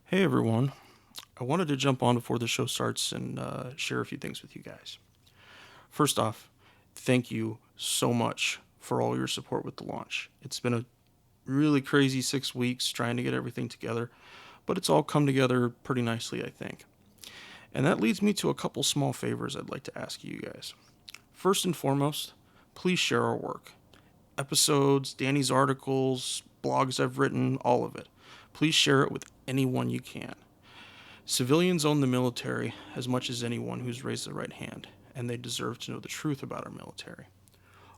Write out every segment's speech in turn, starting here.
Hey everyone, I wanted to jump on before the show starts and share a few things with you guys. First off, thank you so much for all your support with the launch. It's been a really crazy 6 weeks trying to get everything together, but it's all come together pretty nicely, I think. And that leads me to a couple small favors I'd like to ask you guys. First and foremost, please share our work. Episodes, Danny's articles, blogs I've written, all of it. Please share it with anyone you can. Civilians own the military as much as anyone who's raised the right hand, and they deserve to know the truth about our military.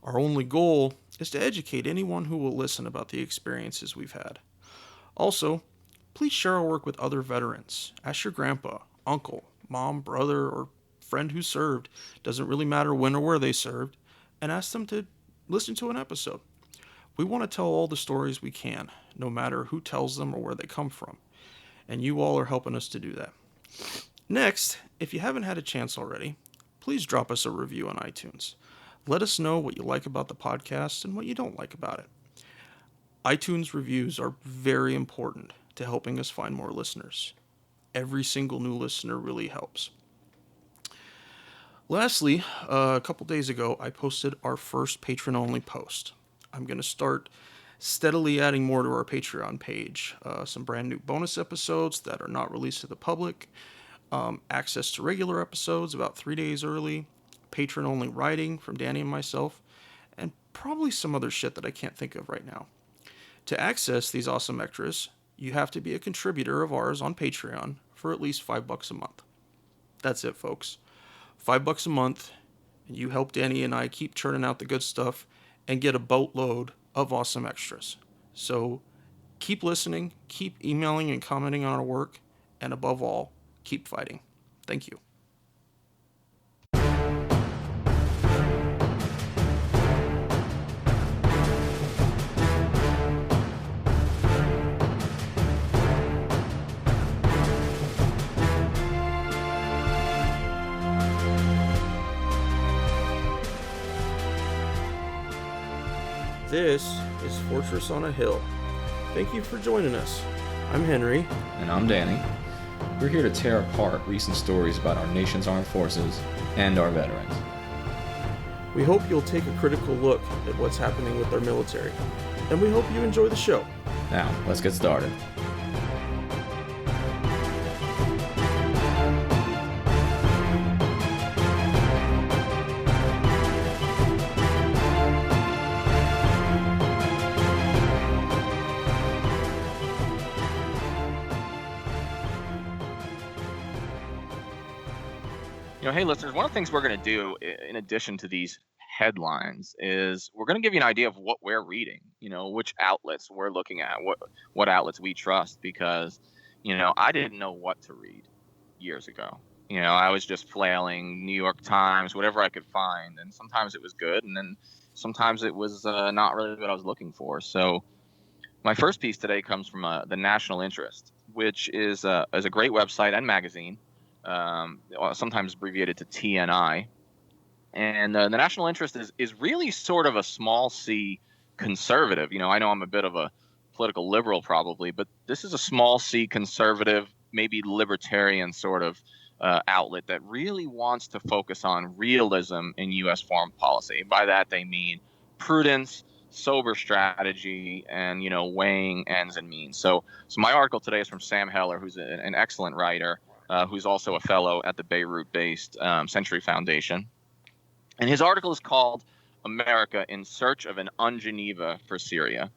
Our only goal is to educate anyone who will listen about the experiences we've had. Also, please share our work with other veterans. Ask your grandpa, uncle, mom, brother, or friend who served, doesn't really matter when or where they served, and ask them to listen to an episode. We want to tell all the stories we can, no matter who tells them or where they come from, and you all are helping us to do that. Next, if you haven't had a chance already, please drop us a review on iTunes. Let us know what you like about the podcast and what you don't like about it. iTunes reviews are very important to helping us find more listeners. Every single new listener really helps. Lastly, a couple days ago, I posted our first patron-only post. I'm going to start steadily adding more to our Patreon page. Some brand new bonus episodes that are not released to the public, access to regular episodes about 3 days early, patron-only writing from Danny and myself, and probably some other shit that I can't think of right now. To access these awesome extras, you have to be a contributor of ours on Patreon for at least $5 a month. That's it, folks. $5 a month, and you help Danny and I keep churning out the good stuff and get a boatload of awesome extras. So keep listening, keep emailing and commenting on our work, and above all, keep fighting. Thank you. This is Fortress on a Hill. Thank you for joining us. I'm Henry. And I'm Danny. We're here to tear apart recent stories about our nation's armed forces and our veterans. We hope you'll take a critical look at what's happening with our military, and we hope you enjoy the show. Now, let's get started. Hey, listeners, one of the things we're going to do in addition to these headlines is we're going to give you an idea of what we're reading, which outlets we're looking at, what outlets we trust, because, I didn't know what to read years ago. I was just flailing New York Times, whatever I could find. And sometimes it was good. And then sometimes it was not really what I was looking for. So my first piece today comes from the National Interest, which is a great website and magazine. Sometimes abbreviated to TNI. And the National Interest is really sort of a small c conservative. I know I'm a bit of a political liberal probably, but this is a small c conservative, maybe libertarian sort of outlet that really wants to focus on realism in U.S. foreign policy. By that, they mean prudence, sober strategy, and, weighing ends and means. So my article today is from Sam Heller, who's an excellent writer, who's also a fellow at the Beirut-based Century Foundation. And his article is called America in Search of an Un-Geneva for Syria.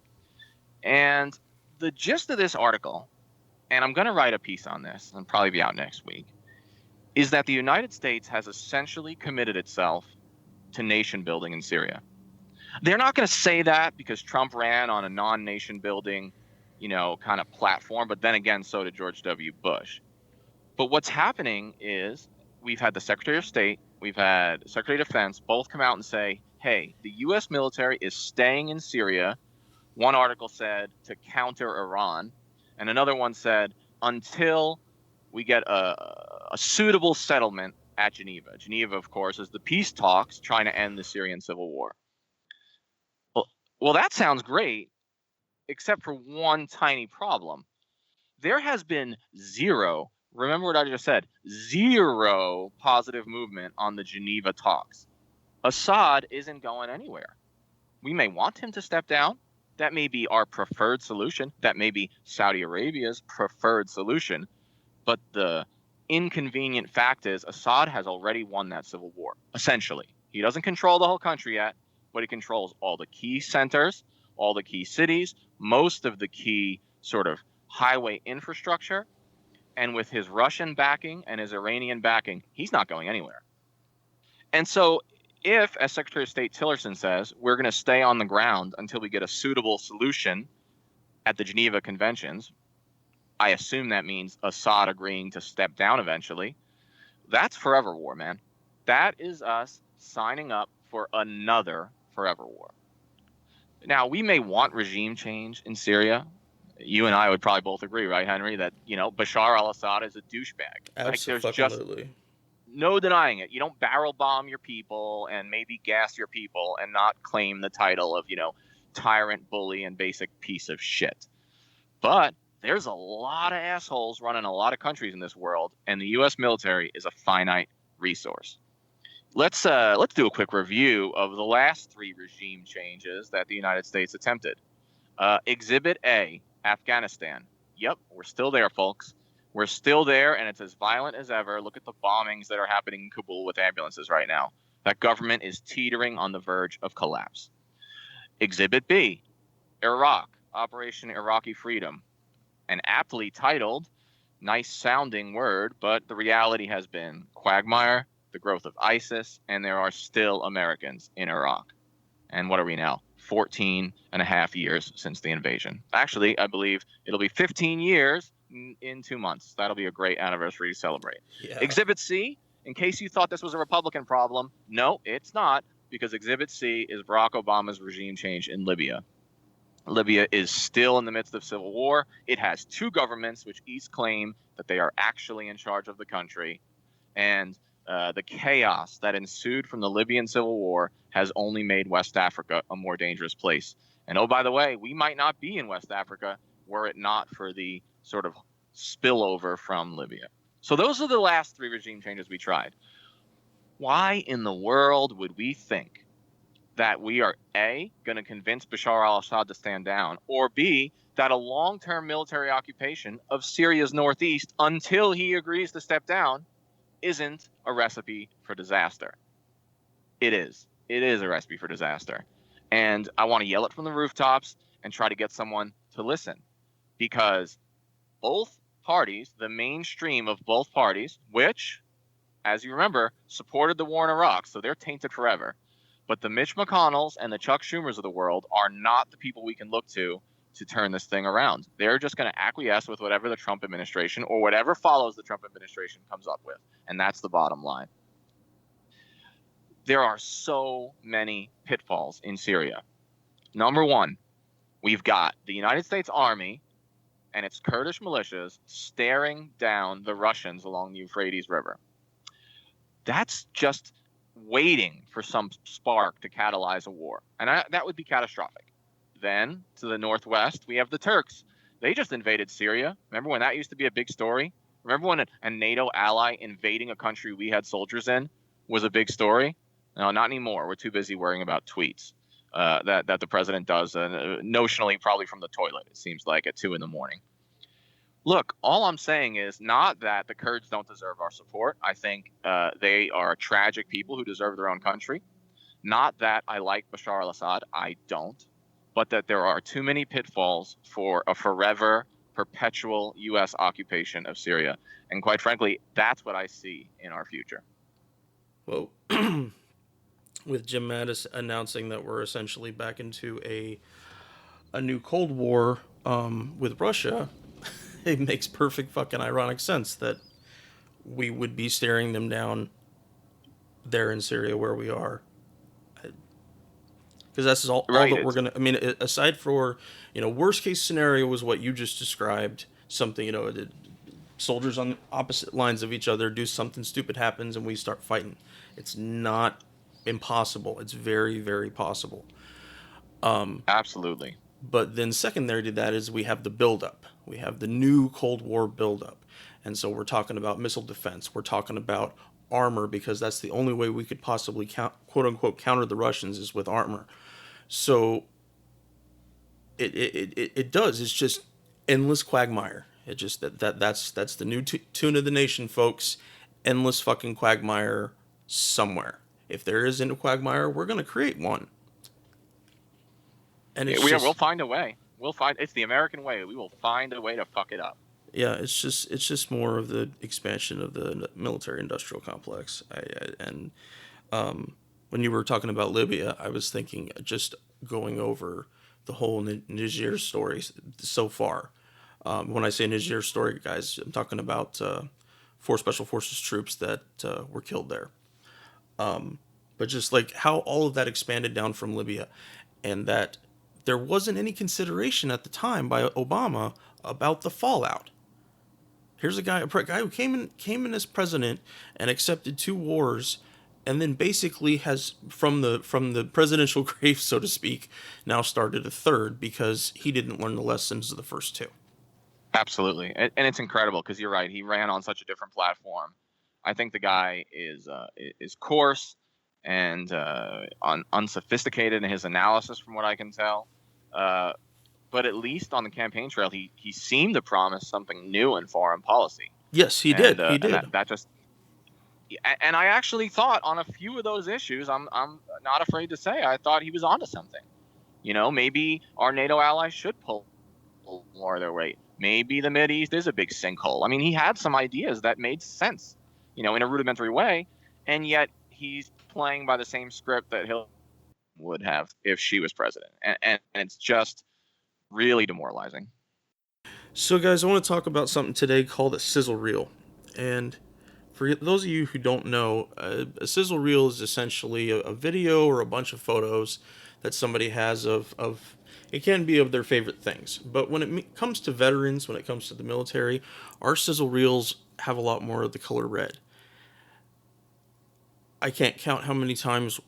And the gist of this article, and I'm going to write a piece on this and probably be out next week, is that the United States has essentially committed itself to nation building in Syria. They're not going to say that because Trump ran on a non-nation building, kind of platform, but then again, so did George W. Bush. But what's happening is we've had the Secretary of State, we've had Secretary of Defense both come out and say, hey, the U.S. military is staying in Syria. One article said to counter Iran, and another one said until we get a suitable settlement at Geneva. Geneva, of course, is the peace talks trying to end the Syrian civil war. Well, that sounds great, except for one tiny problem. There has been zero, remember what I just said, zero positive movement on the Geneva talks. Assad isn't going anywhere. We may want him to step down. That may be our preferred solution. That may be Saudi Arabia's preferred solution. But the inconvenient fact is Assad has already won that civil war, essentially. He doesn't control the whole country yet, but he controls all the key centers, all the key cities, most of the key sort of highway infrastructure. And with his Russian backing and his Iranian backing, he's not going anywhere. And so if, as Secretary of State Tillerson says, we're going to stay on the ground until we get a suitable solution at the Geneva Conventions, I assume that means Assad agreeing to step down eventually. That's forever war, man. That is us signing up for another forever war. Now, we may want regime change in Syria. You and I would probably both agree, right, Henry, that, Bashar al-Assad is a douchebag. Like, there's just no denying it. You don't barrel bomb your people and maybe gas your people and not claim the title of, tyrant, bully, and basic piece of shit. But there's a lot of assholes running a lot of countries in this world, and the U.S. military is a finite resource. Let's do a quick review of the last 3 regime changes that the United States attempted. Exhibit A, Afghanistan. Yep, we're still there, folks. We're still there, and it's as violent as ever. Look at the bombings that are happening in Kabul with ambulances right now. That government is teetering on the verge of collapse. Exhibit B, Iraq, Operation Iraqi Freedom. An aptly titled, nice-sounding word, but the reality has been quagmire, the growth of ISIS, and there are still Americans in Iraq. And what are we now? 14 and a half years since the invasion. Actually, I believe it'll be 15 years in 2 months. That'll be a great anniversary to celebrate. Yeah. Exhibit C, in case you thought this was a Republican problem, no, it's not, because Exhibit C is Barack Obama's regime change in Libya. Libya is still in the midst of civil war. It has 2 governments which each claim that they are actually in charge of the country. And the chaos that ensued from the Libyan civil war has only made West Africa a more dangerous place. And oh, by the way, we might not be in West Africa were it not for the sort of spillover from Libya. So those are the last 3 regime changes we tried. Why in the world would we think that we are A, going to convince Bashar al-Assad to stand down, or B, that a long-term military occupation of Syria's northeast until he agrees to step down isn't a recipe for disaster? It is. It is a recipe for disaster. And I want to yell it from the rooftops and try to get someone to listen, because both parties, the mainstream of both parties, which, as you remember, supported the war in Iraq, so they're tainted forever. But the Mitch McConnells and the Chuck Schumers of the world are not the people we can look to turn this thing around. They're just going to acquiesce with whatever the Trump administration or whatever follows the Trump administration comes up with. And that's the bottom line. There are so many pitfalls in Syria. Number one, we've got the United States Army and its Kurdish militias staring down the Russians along the Euphrates River. That's just waiting for some spark to catalyze a war. And that would be catastrophic. Then, to the northwest, we have the Turks. They just invaded Syria. Remember when that used to be a big story? Remember when a NATO ally invading a country we had soldiers in was a big story? No, not anymore. We're too busy worrying about tweets that the president does, notionally probably from the toilet, it seems like, at 2 a.m. Look, all I'm saying is not that the Kurds don't deserve our support. I think they are tragic people who deserve their own country. Not that I like Bashar al-Assad. I don't. But that there are too many pitfalls for a forever, perpetual U.S. occupation of Syria. And quite frankly, that's what I see in our future. Well, with Jim Mattis announcing that we're essentially back into a new Cold War with Russia, it makes perfect fucking ironic sense that we would be staring them down there in Syria where we are. Because that's all that we're going to... I mean, aside for, worst case scenario was what you just described. Something, soldiers on opposite lines of each other do something stupid happens and we start fighting. It's not impossible. It's very, very possible. Absolutely. But then secondary to that is we have the buildup. We have the new Cold War buildup. And so we're talking about missile defense. We're talking about armor because that's the only way we could possibly quote unquote counter the Russians is with armor. So it does. It's just endless quagmire. It just that's the new tune of the nation, folks. Endless fucking quagmire somewhere. If there isn't a quagmire, we're gonna create one. And it's We'll just find a way. It's the American way. We will find a way to fuck it up. yeah, it's just more of the expansion of the military industrial complex. And when you were talking about Libya, I was thinking just going over the whole Niger story so far. When I say Niger story, guys, I'm talking about 4 special forces troops that were killed there. But just like how all of that expanded down from Libya, and that there wasn't any consideration at the time by Obama about the fallout. Here's a guy who came in as president and accepted 2 wars, and then basically has from the presidential grave, so to speak, now started a third because he didn't learn the lessons of the first 2. Absolutely, and it's incredible because you're right. He ran on such a different platform. I think the guy is coarse and unsophisticated in his analysis, from what I can tell. But at least on the campaign trail, he seemed to promise something new in foreign policy. Yes, he did. He did. And that just. And I actually thought on a few of those issues, I'm not afraid to say, I thought he was onto something. Maybe our NATO allies should pull more of their weight. Maybe the Mideast is a big sinkhole. I mean, he had some ideas that made sense, in a rudimentary way, and yet he's playing by the same script that Hillary would have if she was president, and it's just really demoralizing. So, guys, I want to talk about something today called a sizzle reel. And for those of you who don't know, a sizzle reel is essentially a video or a bunch of photos that somebody has of it can be of their favorite things. But when it comes to veterans, when it comes to the military, our sizzle reels have a lot more of the color red. I can't count how many times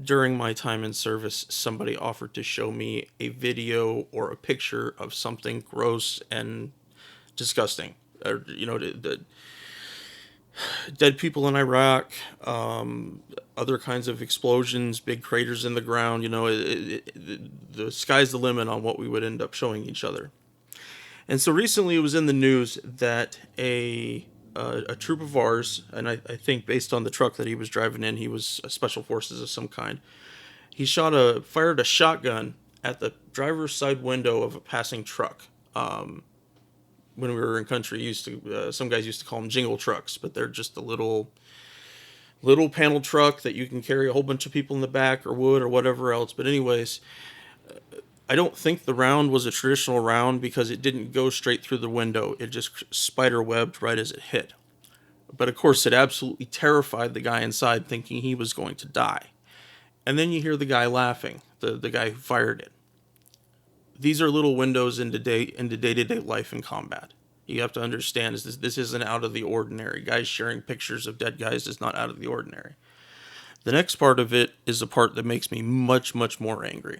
during my time in service somebody offered to show me a video or a picture of something gross and disgusting. The dead people in Iraq, other kinds of explosions, big craters in the ground. The sky's the limit on what we would end up showing each other. And so recently it was in the news that a troop of ours, and I think based on the truck that he was driving in, he was a special forces of some kind. He fired a shotgun at the driver's side window of a passing truck. When we were in country, some guys used to call them jingle trucks, but they're just a little panel truck that you can carry a whole bunch of people in the back, or wood, or whatever else. But anyways, I don't think the round was a traditional round because it didn't go straight through the window. It just spider webbed right as it hit. But of course, it absolutely terrified the guy inside, thinking he was going to die. And then you hear the guy laughing, the guy who fired it. These are little windows into day-to-day life in combat. You have to understand this isn't out of the ordinary. Guys sharing pictures of dead guys is not out of the ordinary. The next part of it is the part that makes me much, much more angry.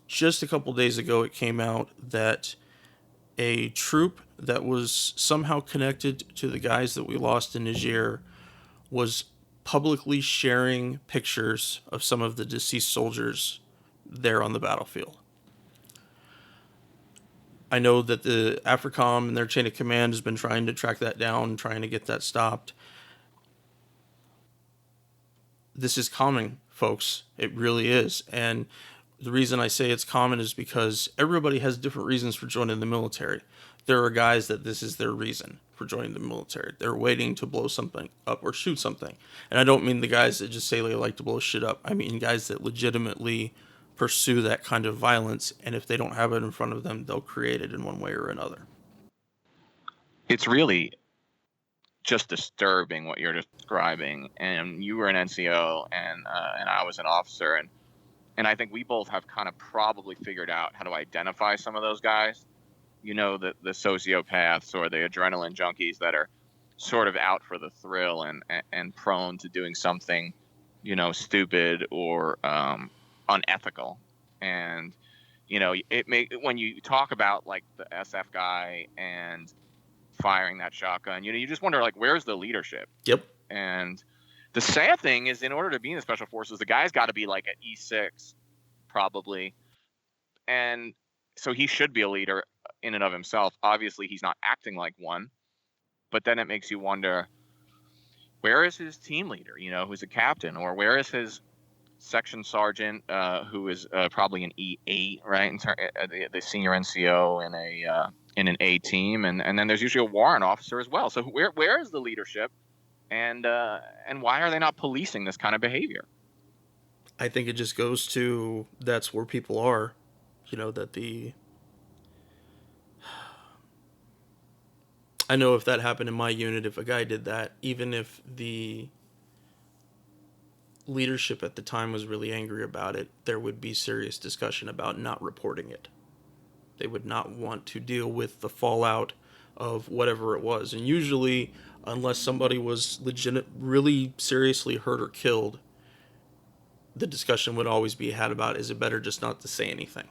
Just a couple days ago, it came out that a troop that was somehow connected to the guys that we lost in Niger was publicly sharing pictures of some of the deceased soldiers there on the battlefield. I know that the AFRICOM and their chain of command has been trying to track that down, trying to get that stopped. This is common, folks. It really is. And the reason I say it's common is because everybody has different reasons for joining the military. There are guys that this is their reason for joining the military. They're waiting to blow something up or shoot something. And I don't mean the guys that just say they like to blow shit up. I mean guys that legitimately pursue that kind of violence, and if they don't have it in front of them, they'll create it in one way or another. It's really just disturbing what you're describing. And you were an NCO, and I was an officer, and I think we both have kind of probably figured out how to identify some of those guys. The sociopaths or the adrenaline junkies that are sort of out for the thrill and prone to doing something, stupid or unethical. And when you talk about like the SF guy and firing that shotgun, you just wonder, like, where's the leadership? Yep. And the sad thing is, in order to be in the special forces, the guy's got to be like at E6 probably, and so he should be a leader in and of himself. Obviously he's not acting like one, but then it makes you wonder, where is his team leader, who's a captain, or where is his section sergeant, who is probably an E8, right? The senior NCO in an A team, and then there's usually a warrant officer as well. So where is the leadership, and why are they not policing this kind of behavior? I think it just goes to that's where people are, I know if that happened in my unit, if a guy did that, even if the leadership at the time was really angry about it, there would be serious discussion about not reporting it. They would not want to deal with the fallout of whatever it was. And usually, unless somebody was really seriously hurt or killed, the discussion would always be had about, is it better just not to say anything?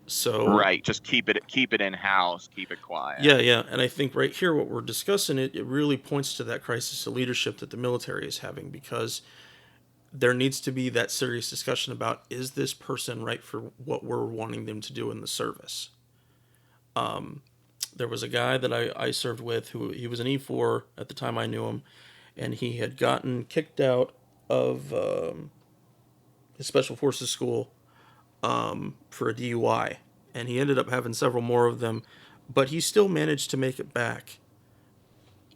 So right, just keep it in house, keep it quiet. Yeah, and I think right here what we're discussing, it really points to that crisis of leadership that the military is having, because there needs to be that serious discussion about, is this person right for what we're wanting them to do in the service? There was a guy that I served with who, he was an E4 at the time I knew him, and he had gotten kicked out of his special forces school for a DUI, and he ended up having several more of them, but he still managed to make it back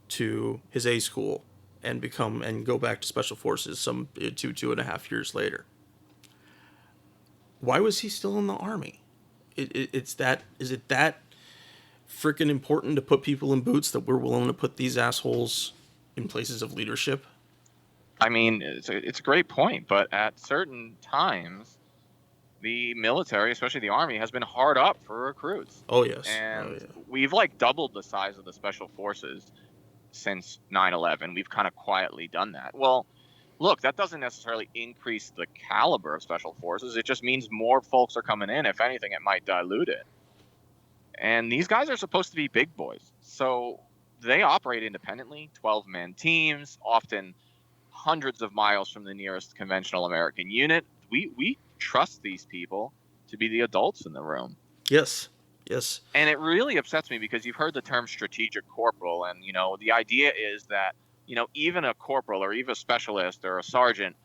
to his A school and go back to special forces some 2.5 years later. Why was he still in the Army? Is it that freaking important to put people in boots that we're willing to put these assholes in places of leadership? I mean, it's a great point, but at certain times, the military, especially the Army, has been hard up for recruits. Oh, yes. And we've like doubled the size of the special forces since 9/11. We've kind of quietly done that. Well, look, that doesn't necessarily increase the caliber of special forces. It just means more folks are coming in. If anything, it might dilute it. And these guys are supposed to be big boys. So they operate independently, 12-man teams, often hundreds of miles from the nearest conventional American unit. We trust these people to be the adults in the room. Yes. And it really upsets me, because you've heard the term strategic corporal, and the idea is that even a corporal or even a specialist or a sergeant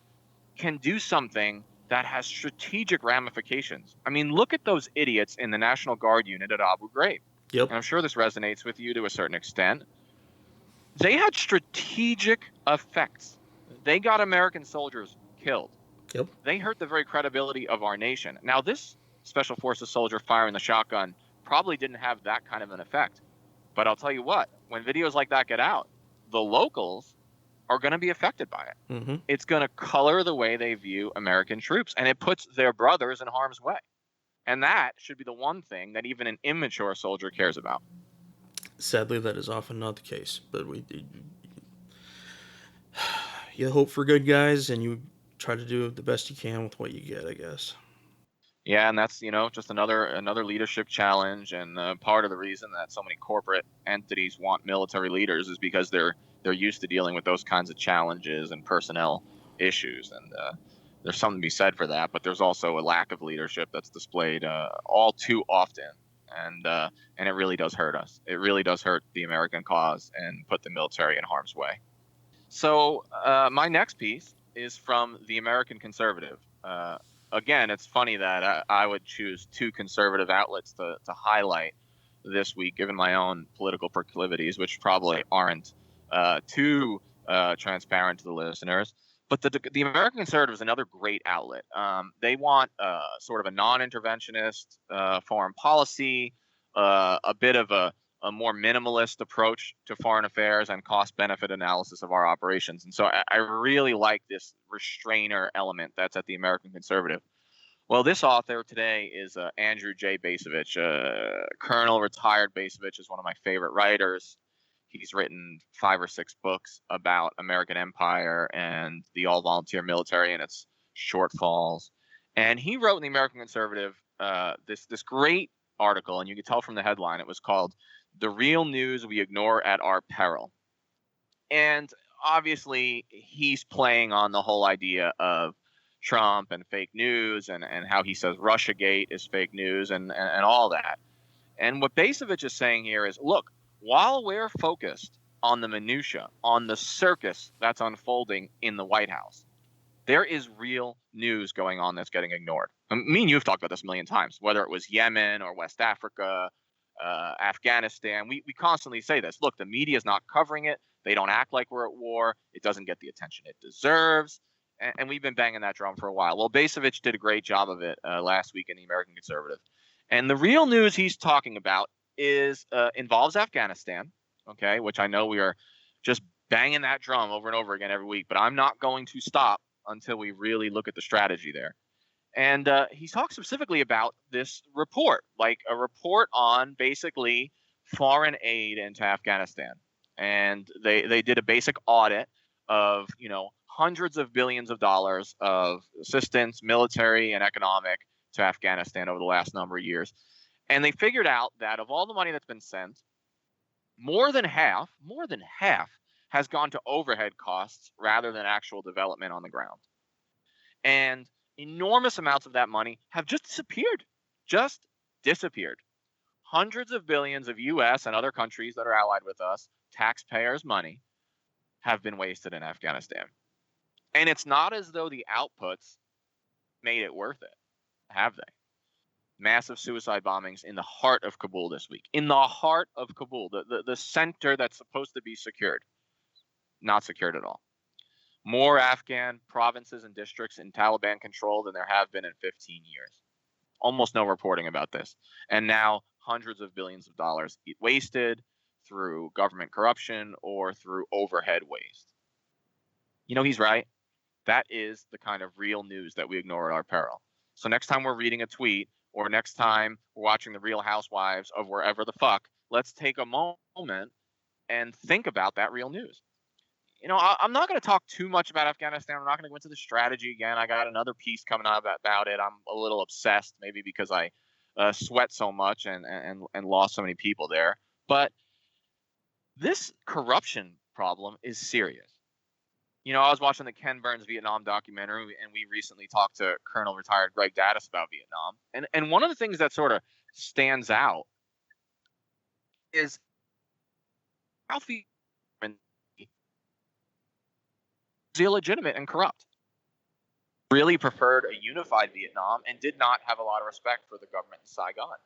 can do something that has strategic ramifications. I mean, look at those idiots in the National Guard unit at Abu Ghraib. Yep. And I'm sure this resonates with you to a certain extent. They had strategic effects. They got American soldiers killed. Yep. They hurt the very credibility of our nation. Now, this special forces soldier firing the shotgun probably didn't have that kind of an effect. But I'll tell you what, when videos like that get out, the locals are going to be affected by it. Mm-hmm. It's going to color the way they view American troops, and it puts their brothers in harm's way. And that should be the one thing that even an immature soldier cares about. Sadly, that is often not the case. But you hope for good guys, and you try to do the best you can with what you get, I guess. Yeah, and that's just another leadership challenge, and part of the reason that so many corporate entities want military leaders is because they're used to dealing with those kinds of challenges and personnel issues, and there's something to be said for that. But there's also a lack of leadership that's displayed all too often, and it really does hurt us. It really does hurt the American cause and put the military in harm's way. So my next piece is from the American Conservative. Again, it's funny that I would choose two conservative outlets to highlight this week, given my own political proclivities, which probably aren't too transparent to the listeners. But the American Conservative is another great outlet. They want sort of a non-interventionist foreign policy, a bit of a more minimalist approach to foreign affairs and cost-benefit analysis of our operations. And so I really like this restrainer element that's at the American Conservative. Well, this author today is Andrew J. Bacevich. Colonel retired Bacevich is one of my favorite writers. He's written 5 or 6 books about American empire and the all-volunteer military and its shortfalls. And he wrote in the American Conservative this great article, and you could tell from the headline it was called "The Real News We Ignore at Our Peril." And obviously, he's playing on the whole idea of Trump and fake news, and how he says Russiagate is fake news, and all that. And what Basevich is saying here is, look, while we're focused on the minutia, on the circus that's unfolding in the White House, there is real news going on that's getting ignored. Me and you have talked about this a million times, whether it was Yemen or West Africa, Afghanistan. We constantly say this. Look, the media is not covering it. They don't act like we're at war. It doesn't get the attention it deserves. And we've been banging that drum for a while. Well, Basevich did a great job of it last week in the American Conservative. And the real news he's talking about is involves Afghanistan, okay, which I know we are just banging that drum over and over again every week, but I'm not going to stop until we really look at the strategy there. And he talks specifically about this report, like a report on basically foreign aid into Afghanistan. And they did a basic audit of, hundreds of billions of dollars of assistance, military and economic, to Afghanistan over the last number of years. And they figured out that of all the money that's been sent, more than half has gone to overhead costs rather than actual development on the ground. And enormous amounts of that money have just disappeared. Just disappeared. Hundreds of billions of US and other countries that are allied with us, taxpayers' money, have been wasted in Afghanistan. And it's not as though the outputs made it worth it, have they? Massive suicide bombings in the heart of Kabul this week. In the heart of Kabul, the center that's supposed to be secured. Not secured at all. More Afghan provinces and districts in Taliban control than there have been in 15 years. Almost no reporting about this. And now hundreds of billions of dollars wasted through government corruption or through overhead waste. He's right. That is the kind of real news that we ignore at our peril. So next time we're reading a tweet, or next time we're watching the Real Housewives of wherever the fuck, let's take a moment and think about that real news. I'm not going to talk too much about Afghanistan. I'm not going to go into the strategy again. I got another piece coming up about it. I'm a little obsessed, maybe because I sweat so much and lost so many people there. But this corruption problem is serious. I was watching the Ken Burns Vietnam documentary, and we recently talked to Colonel retired Greg Daddis about Vietnam. And one of the things that sort of stands out is how illegitimate and corrupt. Really preferred a unified Vietnam and did not have a lot of respect for the government in Saigon.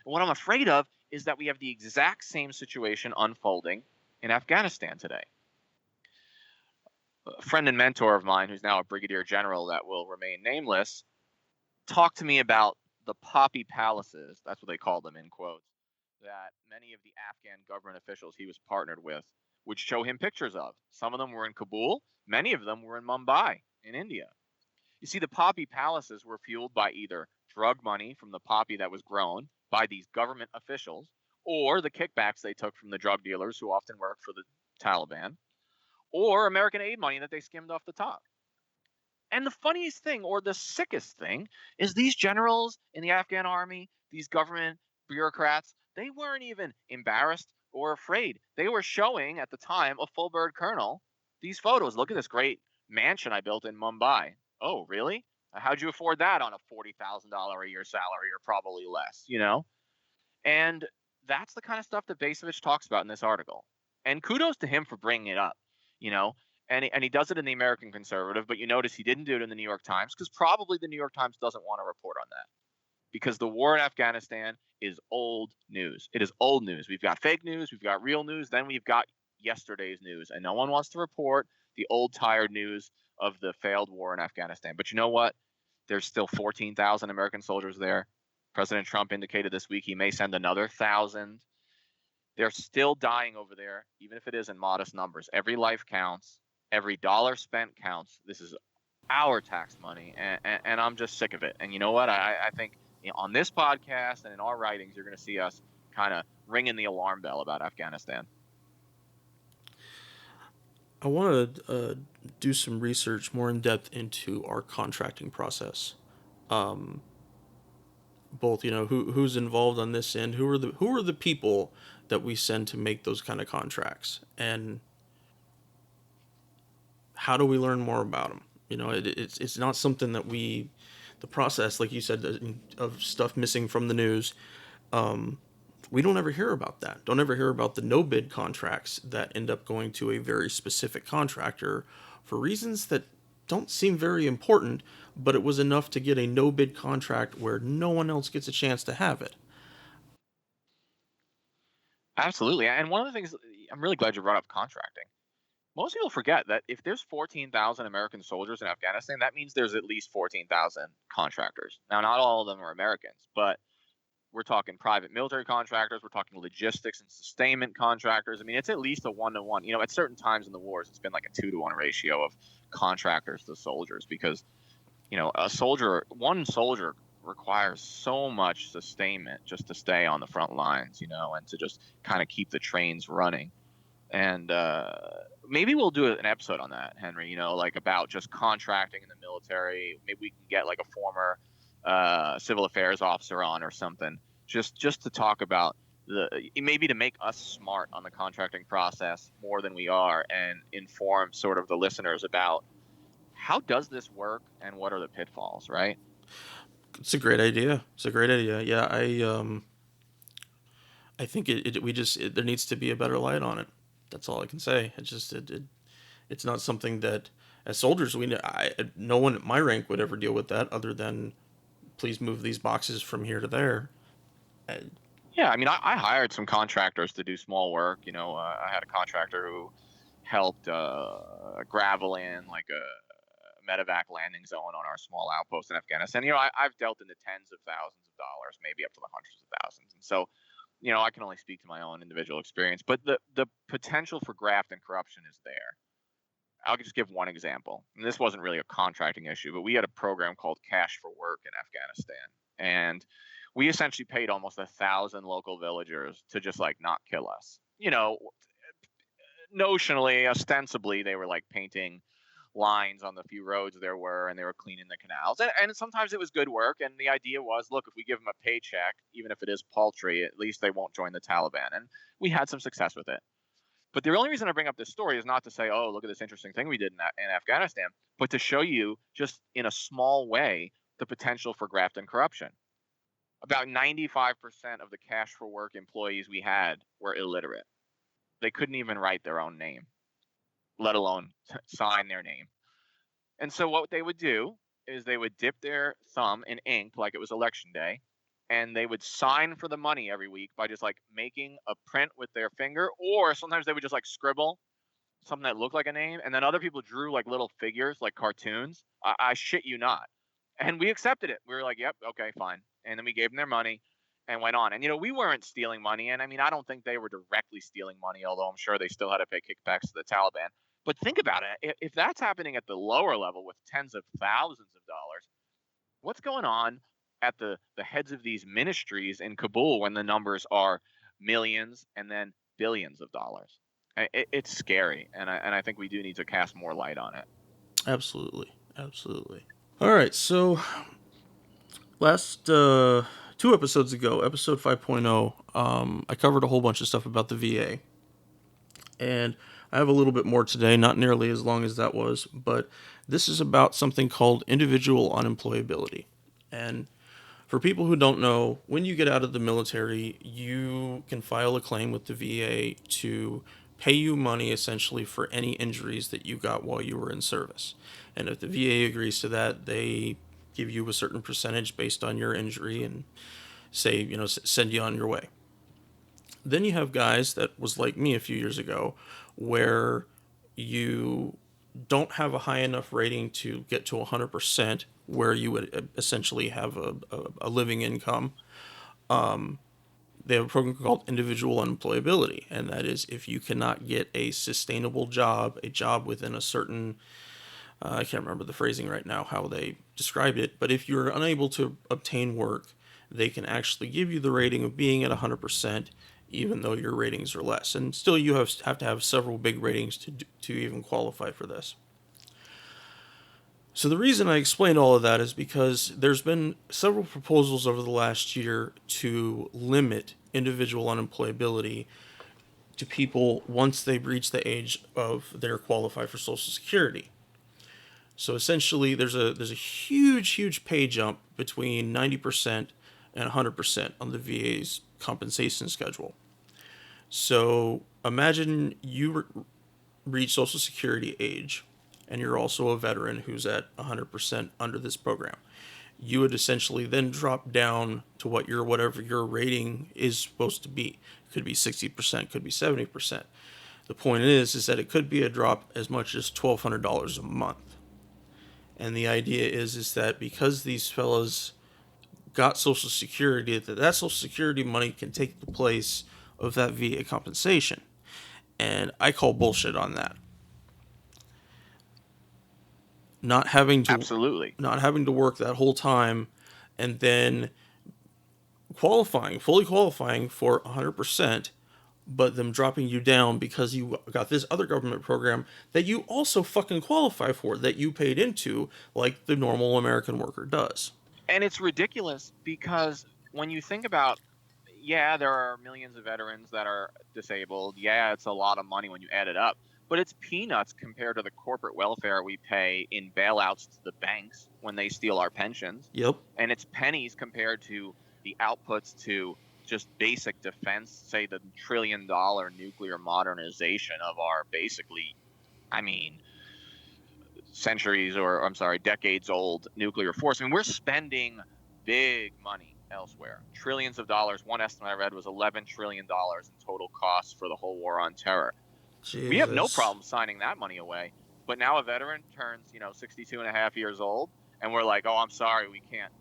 And what I'm afraid of is that we have the exact same situation unfolding in Afghanistan today. A friend and mentor of mine, who's now a brigadier general that will remain nameless, talked to me about the poppy palaces, that's what they call them in quotes, that many of the Afghan government officials he was partnered with would show him pictures of. Some of them were in Kabul, many of them were in Mumbai, in India. You see, the poppy palaces were fueled by either drug money from the poppy that was grown by these government officials, or the kickbacks they took from the drug dealers who often worked for the Taliban, or American aid money that they skimmed off the top. And the funniest thing, or the sickest thing, is these generals in the Afghan army, these government bureaucrats, they weren't even embarrassed or afraid. They were showing, at the time, a full bird colonel these photos. Look at this great mansion I built in Mumbai. Oh, really? How'd you afford that on a $40,000 a year salary, or probably less, And that's the kind of stuff that Basevich talks about in this article. And kudos to him for bringing it up, and he does it in the American Conservative, but you notice he didn't do it in the New York Times, because probably the New York Times doesn't want to report on that. Because the war in Afghanistan is old news. It is old news. We've got fake news, we've got real news, then we've got yesterday's news. And no one wants to report the old, tired news of the failed war in Afghanistan. But you know what? There's still 14,000 American soldiers there. President Trump indicated this week he may send another 1,000. They're still dying over there, even if it is in modest numbers. Every life counts. Every dollar spent counts. This is our tax money, and I'm just sick of it. And you know what? I think on this podcast and in our writings, you're going to see us kind of ringing the alarm bell about Afghanistan. I want to do some research more in depth into our contracting process. both, who's involved on this end, who are the people that we send to make those kind of contracts, and how do we learn more about them? It's not something that the process, like you said, of stuff missing from the news. We don't ever hear about that. Don't ever hear about the no bid contracts that end up going to a very specific contractor for reasons that don't seem very important, but it was enough to get a no bid contract where no one else gets a chance to have it. Absolutely. And one of the things I'm really glad you brought up contracting. Most people forget that if there's 14,000 American soldiers in Afghanistan, that means there's at least 14,000 contractors. Now, not all of them are Americans, but we're talking private military contractors. We're talking logistics and sustainment contractors. I mean, it's at least a 1-to-1. At certain times in the wars, it's been like a 2-to-1 ratio of contractors to soldiers because, one soldier requires so much sustainment just to stay on the front lines, and to just kind of keep the trains running. And maybe we'll do an episode on that, Henry, like about just contracting in the military. Maybe we can get like a former civil affairs officer on or something, just to talk about maybe to make us smart on the contracting process more than we are, and inform sort of the listeners about how does this work and what are the pitfalls, right? It's a great idea. It's a great idea. Yeah, I think there needs to be a better light on it. That's all I can say. It's not something that as soldiers no one at my rank would ever deal with that other than please move these boxes from here to there. Yeah, I mean, I hired some contractors to do small work. I had a contractor who helped gravel in like a medevac landing zone on our small outpost in Afghanistan. I've dealt into tens of thousands of dollars, maybe up to the hundreds of thousands. And so, I can only speak to my own individual experience, but the potential for graft and corruption is there. I'll just give one example. And this wasn't really a contracting issue, but we had a program called Cash for Work in Afghanistan. And we essentially paid almost 1,000 local villagers to just like not kill us. Notionally, ostensibly, they were like painting lines on the few roads there were, and they were cleaning the canals. And sometimes it was good work. And the idea was, look, if we give them a paycheck, even if it is paltry, at least they won't join the Taliban. And we had some success with it. But the only reason I bring up this story is not to say, oh, look at this interesting thing we did in Afghanistan, but to show you just in a small way the potential for graft and corruption. About 95% of the Cash for Work employees we had were illiterate. They couldn't even write their own name, let alone sign their name. And so what they would do is they would dip their thumb in ink like it was election day, and they would sign for the money every week by just like making a print with their finger, or sometimes they would just like scribble something that looked like a name, and then other people drew like little figures like cartoons. I shit you not. And we accepted it. We were like, yep, okay, fine. And then we gave them their money and went on. And we weren't stealing money, and I mean, I don't think they were directly stealing money, although I'm sure they still had to pay kickbacks to the Taliban. But think about it. If that's happening at the lower level with tens of thousands of dollars, what's going on at the heads of these ministries in Kabul when the numbers are millions and then billions of dollars? It's scary, and I think we do need to cast more light on it. Absolutely. Absolutely. All right, so last 2 episodes ago, episode 5.0, I covered a whole bunch of stuff about the VA. And I have a little bit more today, not nearly as long as that was, but this is about something called individual unemployability. And for people who don't know, when you get out of the military, you can file a claim with the VA to pay you money essentially for any injuries that you got while you were in service. And if the VA agrees to that, they give you a certain percentage based on your injury and say, send you on your way. Then you have guys that was like me a few years ago, where you don't have a high enough rating to get to 100%, where you would essentially have a living income. They have a program called individual unemployability, and that is if you cannot get a sustainable job, a job within a certain, I can't remember the phrasing right now, how they described it, but if you're unable to obtain work, they can actually give you the rating of being at 100%, even though your ratings are less. And still you have to have several big ratings to even qualify for this. So the reason I explained all of that is because there's been several proposals over the last year to limit individual unemployability to people once they've reached the age of they're qualified for Social Security. So essentially, there's a huge pay jump between 90% and 100% on the VA's compensation schedule. So imagine you reach Social Security age, and you're also a veteran who's at 100% under this program. You would essentially then drop down to whatever your rating is supposed to be. It could be 60%, could be 70%. The point is that it could be a drop as much as $1,200 a month. And the idea is that because these fellas got Social Security, that Social Security money can take the place of that VA compensation. And I call bullshit on that. Not having to Absolutely. not having to work that whole time and then fully qualifying for 100%, but them dropping you down because you got this other government program that you also fucking qualify for, that you paid into, like the normal American worker does. And it's ridiculous because when you think about, yeah, there are millions of veterans that are disabled. Yeah, it's a lot of money when you add it up, but it's peanuts compared to the corporate welfare we pay in bailouts to the banks when they steal our pensions. Yep. And it's pennies compared to the outputs to just basic defense, say the $1 trillion nuclear modernization of our basically, I mean, decades old nuclear force. I mean, we're spending big money elsewhere, trillions of dollars. One estimate I read was $11 trillion in total costs for the whole war on terror. Jesus. We have no problem signing that money away. But now a veteran turns, 62 and a half years old, and we're like, oh, I'm sorry, we can't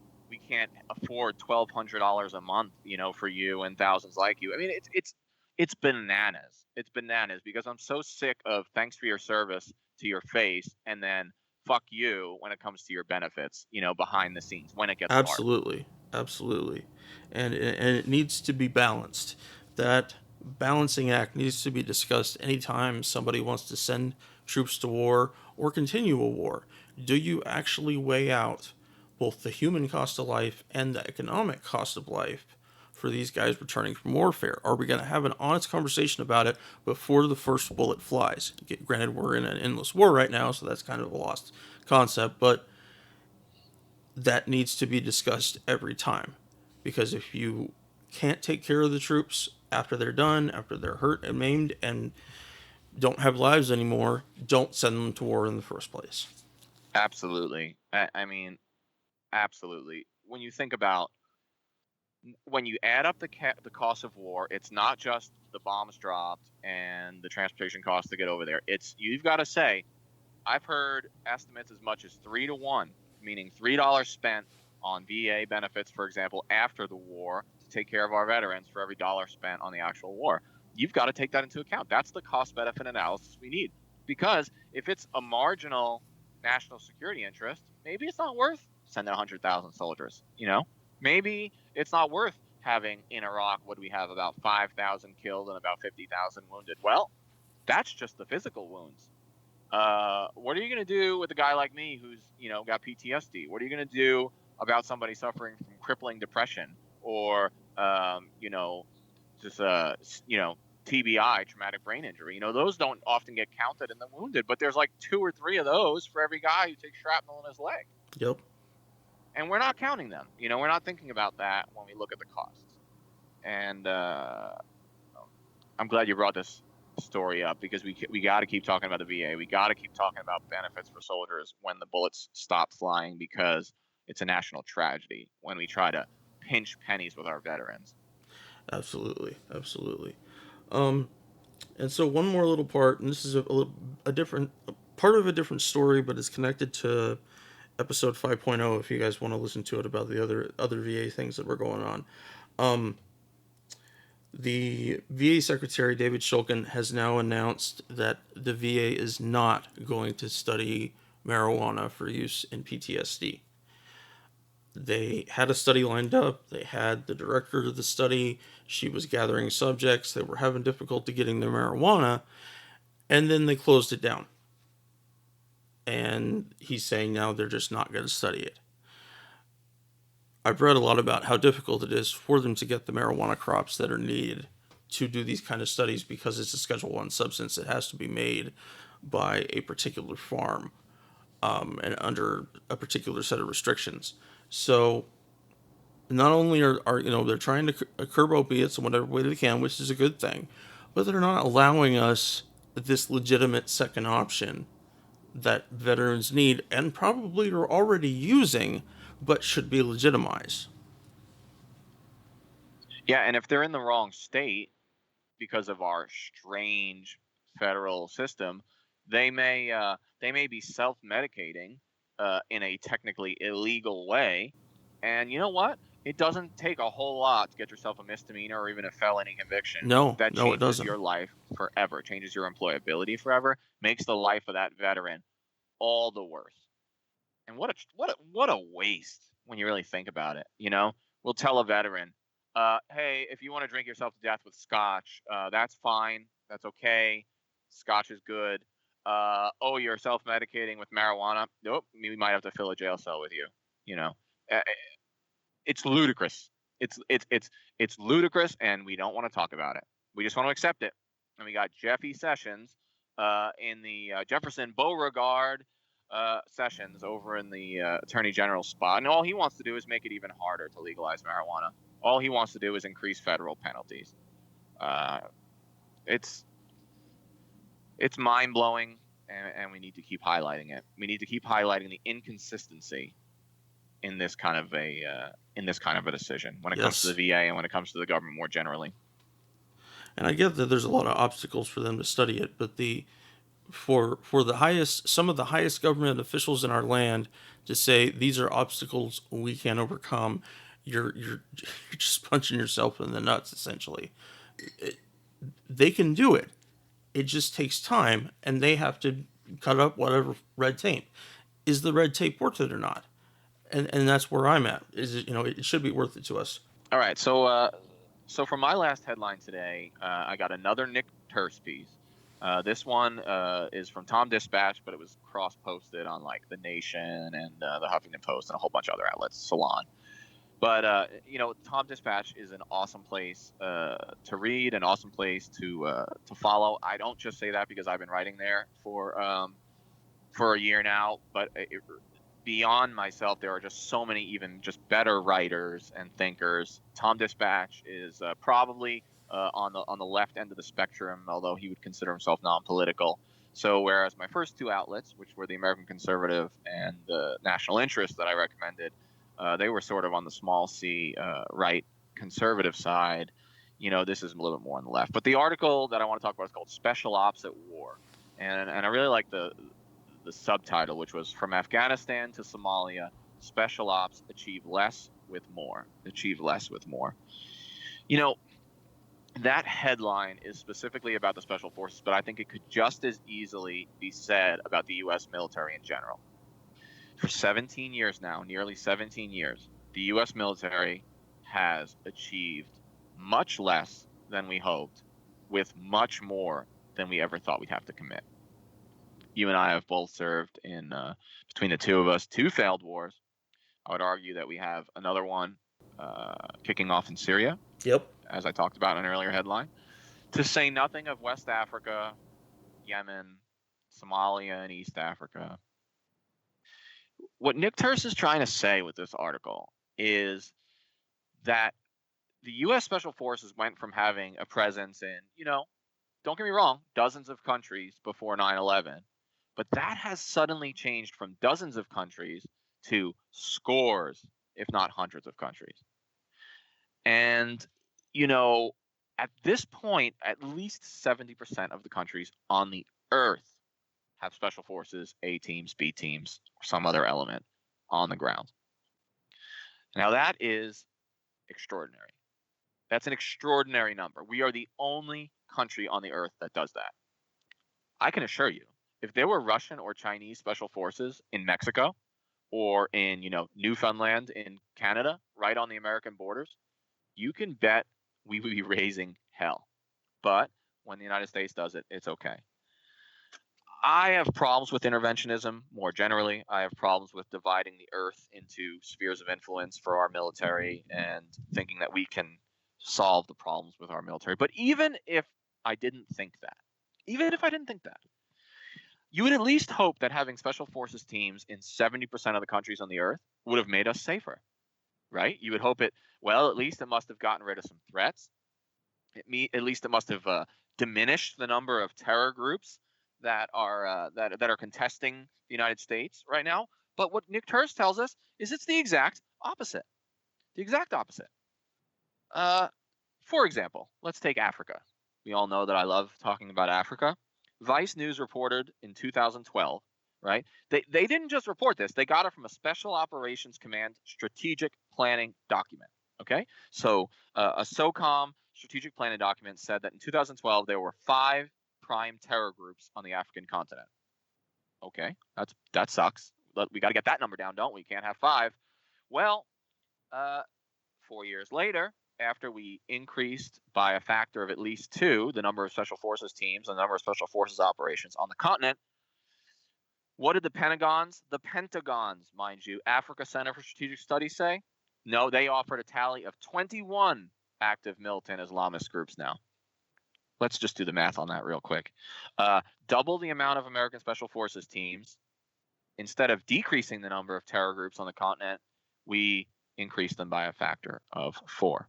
afford $1,200 a month, for you and thousands like you. I mean, it's bananas. It's bananas because I'm so sick of thanks for your service to your face and then fuck you when it comes to your benefits, behind the scenes when it gets hard. Absolutely. And it needs to be balanced. That balancing act needs to be discussed anytime somebody wants to send troops to war or continue a war. Do you actually weigh out both the human cost of life and the economic cost of life for these guys returning from warfare? Are we going to have an honest conversation about it before the first bullet flies? Granted, we're in an endless war right now, so that's kind of a lost concept, but that needs to be discussed every time. Because if you can't take care of the troops after they're done, after they're hurt and maimed and don't have lives anymore, don't send them to war in the first place. Absolutely. I mean, absolutely. When you think about, when you add up the cost of war, it's not just the bombs dropped and the transportation costs to get over there. You've got to say, I've heard estimates as much as 3 to 1, meaning $3 spent on VA benefits, for example, after the war to take care of our veterans for every dollar spent on the actual war. You've got to take that into account. That's the cost benefit analysis we need. Because if it's a marginal national security interest, maybe it's not worth sending 100,000 soldiers, Maybe it's not worth having in Iraq, what do we have, about 5,000 killed and about 50,000 wounded. Well, that's just the physical wounds. What are you going to do with a guy like me who's, got PTSD? What are you going to do about somebody suffering from crippling depression or, TBI, traumatic brain injury? Those don't often get counted in the wounded, but there's like 2 or 3 of those for every guy who takes shrapnel in his leg. Yep. And we're not counting them. We're not thinking about that when we look at the costs. And I'm glad you brought this story up because we got to keep talking about the VA. We got to keep talking about benefits for soldiers when the bullets stop flying, because it's a national tragedy when we try to pinch pennies with our veterans. Absolutely. And so one more little part, and this is a different part of a different story, but it's connected to episode 5.0 if you guys want to listen to it about the other VA things that were going on. The VA Secretary, David Shulkin, has now announced that the VA is not going to study marijuana for use in PTSD. They had a study lined up. They had the director of the study. She was gathering subjects. They were having difficulty getting their marijuana. And then they closed it down. and he's saying now they're just not going to study it. I've read a lot about how difficult it is for them to get the marijuana crops that are needed to do these kind of studies because it's a Schedule 1 substance. It has to be made by a particular farm, and under a particular set of restrictions. So not only are they're trying to curb opiates in whatever way they can, which is a good thing, but they're not allowing us this legitimate second option that veterans need and probably are already using, but should be legitimized. Yeah, and if they're in the wrong state because of our strange federal system, they may be self-medicating in a technically illegal way. And you know what? It doesn't take a whole lot to get yourself a misdemeanor or even a felony conviction No, that no, it changes doesn't. your life forever, changes your employability forever, makes the life of that veteran all the worse. And what a waste when you really think about it. We'll tell a veteran, hey, if you want to drink yourself to death with scotch, that's fine, that's okay. Scotch is good. Oh, you're self-medicating with marijuana? Nope, we might have to fill a jail cell with you. You know, Uh, it's ludicrous. It's ludicrous, and we don't want to talk about it. We just want to accept it. And we got Jeffy Sessions in the Jefferson Beauregard Sessions over in the Attorney General spot, and all he wants to do is make it even harder to legalize marijuana. All he wants to do is increase federal penalties. Uh, it's it's mind blowing, and we need to keep highlighting it. We need to keep highlighting the inconsistency in this kind of a decision when it comes to Yes. the VA and when it comes to the government more generally. And I get that there's a lot of obstacles for them to study it, but for the highest some of the highest government officials in our land to say these are obstacles we can't overcome, you're you're just punching yourself in the nuts essentially. They can do it. It just takes time, and they have to cut up whatever red tape. Is the red tape worth it or not? And that's where I'm at. Is it it should be worth it to us. All right, so for my last headline today, I got another Nick Turse piece. This one is from Tom Dispatch, but it was cross-posted on like The Nation and the Huffington Post and a whole bunch of other outlets, Salon. But Tom Dispatch is an awesome place to read, an awesome place to follow. I don't just say that because I've been writing there for a year now, but beyond myself, there are just so many even just better writers and thinkers. Tom Dispatch is probably on the left end of the spectrum, although he would consider himself non-political. So whereas my first two outlets, which were the American Conservative and the National Interest that I recommended, they were sort of on the small C right conservative side. This is a little bit more on the left. But the article that I want to talk about is called "Special Ops at War," and I really like the subtitle, which was "From Afghanistan to Somalia, Special Ops achieve less with more." Achieve less with more. You know, that headline is specifically about the special forces, but I think it could just as easily be said about the U.S. military in general. For 17 years now, nearly 17 years, the U.S. military has achieved much less than we hoped, with much more than we ever thought we'd have to commit. You and I have both served in, between the two of us, two failed wars. I would argue that we have another one kicking off in Syria, Yep. as I talked about in an earlier headline, to say nothing of West Africa, Yemen, Somalia, and East Africa. What Nick Turse is trying to say with this article is that the U.S. Special Forces went from having a presence in, don't get me wrong, dozens of countries before 9/11, but that has suddenly changed from dozens of countries to scores, if not hundreds of countries. And, at this point, at least 70% of the countries on the earth have special forces, A teams, B teams, or some other element on the ground. Now, that is extraordinary. That's an extraordinary number. We are the only country on the earth that does that. I can assure you, if there were Russian or Chinese special forces in Mexico or in, Newfoundland in Canada, right on the American borders, you can bet we would be raising hell. But when the United States does it, it's okay. I have problems with interventionism more generally. I have problems with dividing the earth into spheres of influence for our military and thinking that we can solve the problems with our military. But even if I didn't think that, even if I didn't think that, you would at least hope that having special forces teams in 70% of the countries on the earth would have made us safer, right? You would hope at least it must have gotten rid of some threats. At least it must have diminished the number of terror groups that are contesting the United States right now. But what Nick Turse tells us is it's the exact opposite. The exact opposite. For example, let's take Africa. We all know that I love talking about Africa. Vice News reported in 2012, right? They didn't just report this, they got it from a Special Operations Command strategic planning document. Okay? So a SOCOM strategic planning document said that in 2012 there were 5 prime terror groups on the African continent. Okay, that sucks. We got to get that number down, don't we? Can't have 5. Well, 4 years later, after we increased by a factor of at least 2 the number of special forces teams and the number of special forces operations on the continent, what did the Pentagons, mind you, Africa Center for Strategic Studies say? No, they offered a tally of 21 active militant Islamist groups now. Let's just do the math on that real quick. Double the amount of American Special Forces teams. Instead of decreasing the number of terror groups on the continent, we increased them by a factor of 4.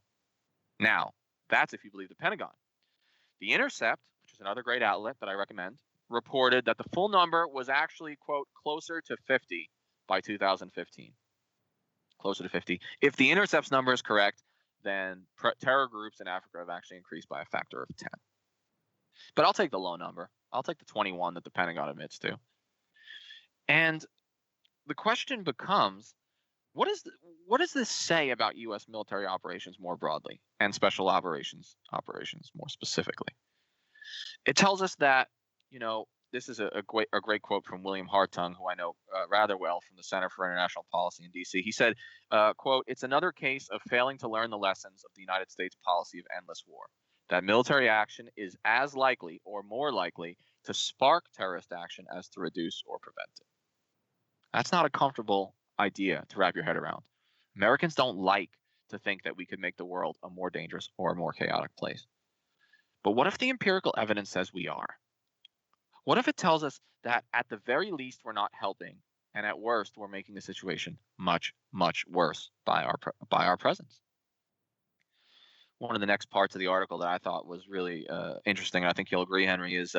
Now, that's if you believe the Pentagon. The Intercept, which is another great outlet that I recommend, reported that the full number was actually, quote, closer to 50 by 2015. Closer to 50. If the Intercept's number is correct, then terror groups in Africa have actually increased by a factor of 10. But I'll take the low number. I'll take the 21 that the Pentagon admits to. And the question becomes, what does this say about U.S. military operations more broadly and special operations more specifically? It tells us that, this is a great quote from William Hartung, who I know rather well from the Center for International Policy in D.C. He said, quote, "It's another case of failing to learn the lessons of the United States policy of endless war, that military action is as likely or more likely to spark terrorist action as to reduce or prevent it." That's not a comfortable idea to wrap your head around. Americans don't like to think that we could make the world a more dangerous or a more chaotic place. But what if the empirical evidence says we are? What if it tells us that at the very least we're not helping, and at worst we're making the situation much, much worse by our presence? One of the next parts of the article that I thought was really interesting, and I think you'll agree, Henry, is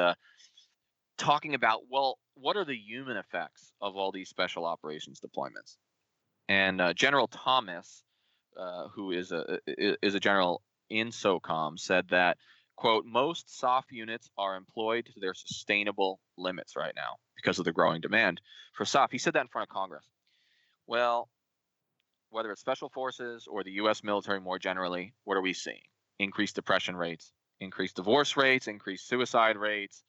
talking about, well, what are the human effects of all these special operations deployments? And General Thomas, who is a general in SOCOM, said that, quote, "Most SOF units are employed to their sustainable limits right now because of the growing demand for SOF." He said that in front of Congress. Well, whether it's special forces or the U.S. military more generally, what are we seeing? Increased depression rates, increased divorce rates, increased suicide rates,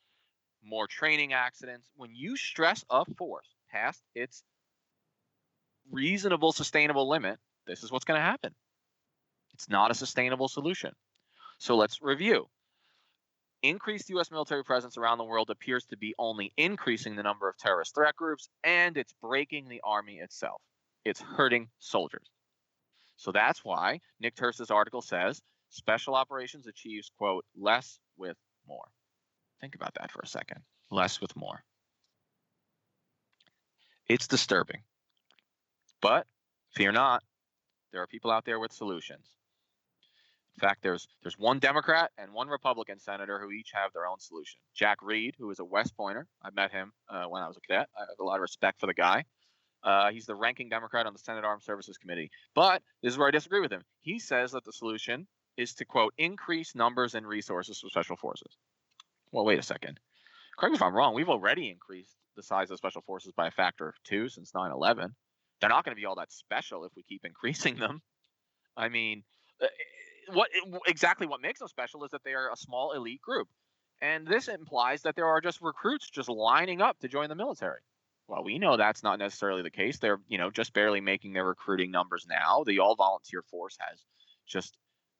more training accidents. When you stress a force past its reasonable, sustainable limit, this is what's going to happen. It's not a sustainable solution. So let's review. Increased U.S. military presence around the world appears to be only increasing the number of terrorist threat groups, and it's breaking the army itself. It's hurting soldiers. So that's why Nick Turse's article says special operations achieves, quote, less with more. Think about that for a second. Less with more. It's disturbing. But fear not, there are people out there with solutions. In fact, there's one Democrat and one Republican senator who each have their own solution. Jack Reed, who is a West Pointer. I met him when I was a cadet. I have a lot of respect for the guy. He's the ranking Democrat on the Senate Armed Services Committee. But this is where I disagree with him. He says that the solution is to, quote, increase numbers and resources for special forces. Well, wait a second. Correct me if I'm wrong. We've already increased the size of special forces by a factor of 2 since 9/11. They're not going to be all that special if we keep increasing them. I mean, what makes them special is that they are a small elite group. And this implies that there are just recruits just lining up to join the military. Well, we know that's not necessarily the case. They're, just barely making their recruiting numbers now. The all-volunteer force has just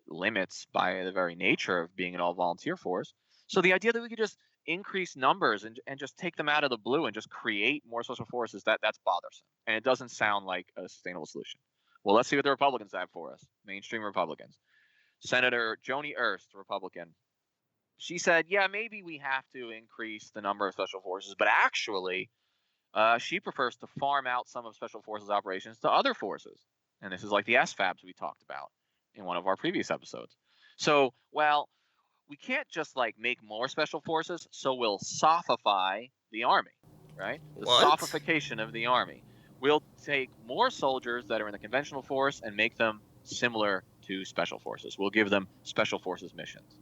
limits by the very nature of being an all-volunteer force. So the idea that we could just increase numbers and just take them out of the blue and just create more special forces, that's bothersome. And it doesn't sound like a sustainable solution. Well, let's see what the Republicans have for us, mainstream Republicans. Senator Joni Ernst, Republican, she said, yeah, maybe we have to increase the number of special forces, but actually, she prefers to farm out some of special forces operations to other forces. And this is like the SFABs we talked about in one of our previous episodes. So, well, we can't just like make more special forces, so we'll soffify the army, right? The What? soffification of the army. We'll take more soldiers that are in the conventional force and make them similar to special forces. We'll give them special forces missions.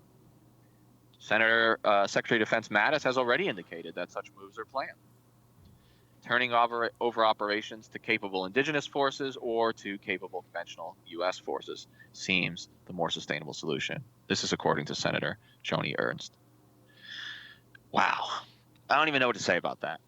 Secretary of Defense Mattis has already indicated that such moves are planned. Turning over operations to capable indigenous forces or to capable conventional U.S. forces seems the more sustainable solution. This is according to Senator Joni Ernst. Wow. I don't even know what to say about that.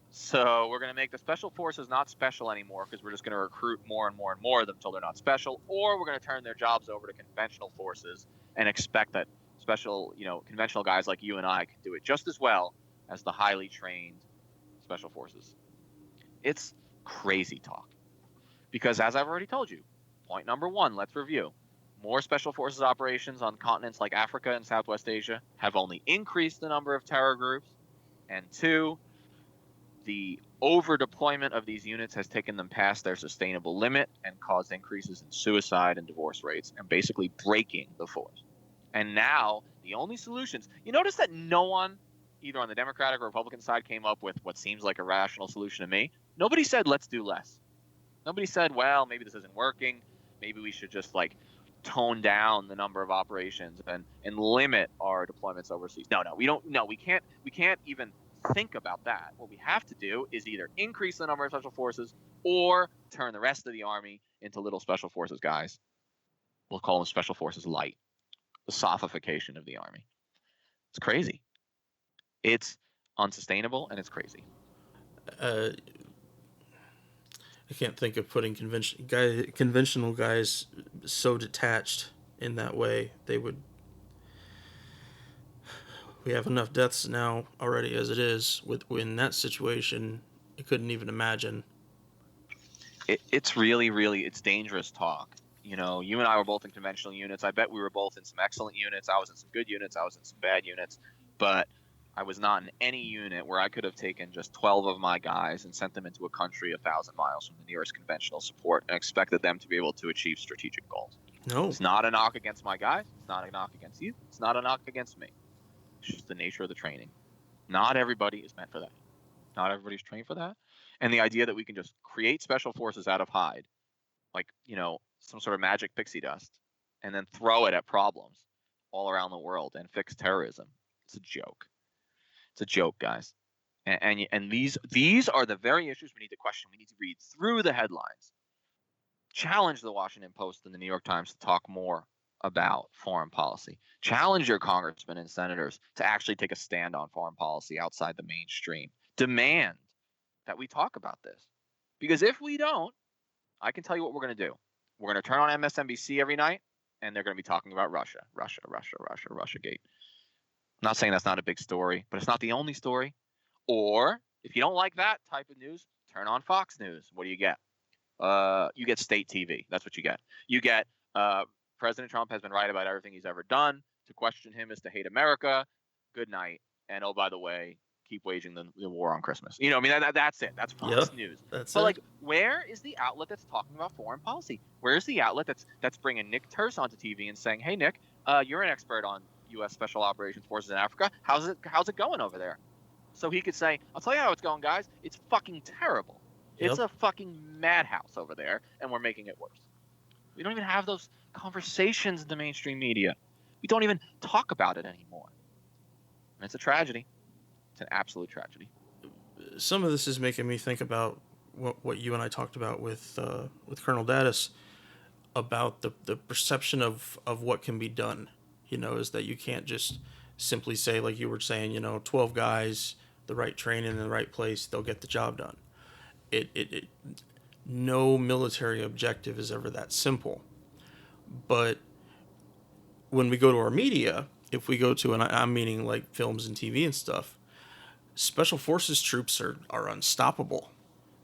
So we're going to make the special forces not special anymore because we're just going to recruit more and more and more of them until they're not special, or we're going to turn their jobs over to conventional forces and expect that special, conventional guys like you and I can do it just as well as the highly trained special forces. It's crazy talk. Because as I've already told you, point number one, let's review. More special forces operations on continents like Africa and Southwest Asia have only increased the number of terror groups. And two, the over-deployment of these units has taken them past their sustainable limit and caused increases in suicide and divorce rates and basically breaking the force. And now the only solutions, you notice that no one, either on the Democratic or Republican side, came up with what seems like a rational solution to me. Nobody said, let's do less. Nobody said, well, maybe this isn't working. Maybe we should just tone down the number of operations and limit our deployments overseas. No, we don't. No, we can't even think about that. What we have to do is either increase the number of special forces or turn the rest of the army into little special forces guys. We'll call them special forces light. The soffification of the army. It's crazy. It's unsustainable and it's crazy. I can't think of putting conventional guys so detached in that way. We have enough deaths now already as it is. In that situation, I couldn't even imagine. It's really, really, it's dangerous talk. You and I were both in conventional units. I bet we were both in some excellent units. I was in some good units. I was in some bad units. But I was not in any unit where I could have taken just 12 of my guys and sent them into a country 1,000 miles from the nearest conventional support and expected them to be able to achieve strategic goals. No. It's not a knock against my guys. It's not a knock against you. It's not a knock against me. It's just the nature of the training. Not everybody is meant for that. Not everybody's trained for that. And the idea that we can just create special forces out of hide, some sort of magic pixie dust, and then throw it at problems all around the world and fix terrorism. It's a joke. It's a joke, guys. And these are the very issues we need to question. We need to read through the headlines. Challenge the Washington Post and the New York Times to talk more about foreign policy. Challenge your congressmen and senators to actually take a stand on foreign policy outside the mainstream. Demand that we talk about this. Because if we don't, I can tell you what we're going to do. We're going to turn on MSNBC every night, and they're going to be talking about Russia, Russiagate. I'm not saying that's not a big story, but it's not the only story. Or if you don't like that type of news, turn on Fox News. What do you get? You get state TV. That's what you get. You get President Trump has been right about everything he's ever done. To question him is to hate America. Good night. And oh, by the way, keep waging the war on Christmas. That's it. That's Fox News. But where is the outlet that's talking about foreign policy? Where's the outlet that's bringing Nick Turse onto TV and saying, hey, Nick, you're an expert on U.S. Special Operations Forces in Africa. How's it going over there? So he could say, I'll tell you how it's going, guys. It's fucking terrible. Yep. It's a fucking madhouse over there, and we're making it worse. We don't even have those conversations in the mainstream media. We don't even talk about it anymore. And it's a tragedy. It's an absolute tragedy. Some of this is making me think about what you and I talked about with Colonel Daddis about the perception of what can be done. Is that you can't just simply say, like you were saying, 12 guys, the right training in the right place, they'll get the job done. No military objective is ever that simple. But when we go to our media if we go to, and I'm meaning like films and TV and stuff, special forces troops are unstoppable.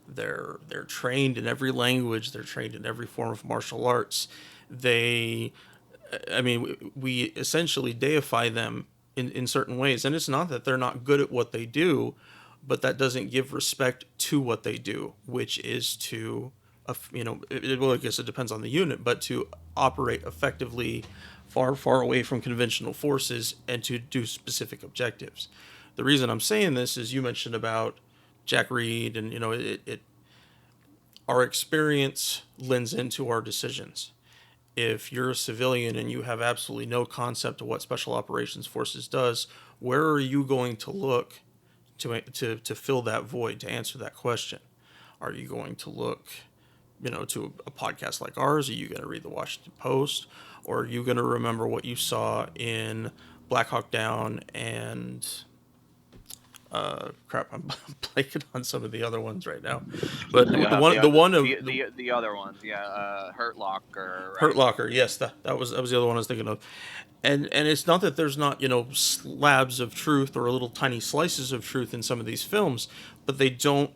They're trained in every language. They're trained in every form of martial arts. They, I mean, we essentially deify them in certain ways, and it's not that they're not good at what they do, but that doesn't give respect to what they do, which is to, well, I guess it depends on the unit, but to operate effectively, far away from conventional forces, and to do specific objectives. The reason I'm saying this is you mentioned about Jack Reed, and our experience lends into our decisions. If you're a civilian and you have absolutely no concept of what Special Operations Forces does, where are you going to look to fill that void, to answer that question? Are you going to look, to a podcast like ours? Are you going to read the Washington Post? Or are you going to remember what you saw in Black Hawk Down and crap? I'm blanking on some of the other ones right now, but The other ones, yeah, Hurt Locker, Hurt right? Locker. Yes, that was the other one I was thinking of. And it's not that there's not, slabs of truth or little tiny slices of truth in some of these films, but they don't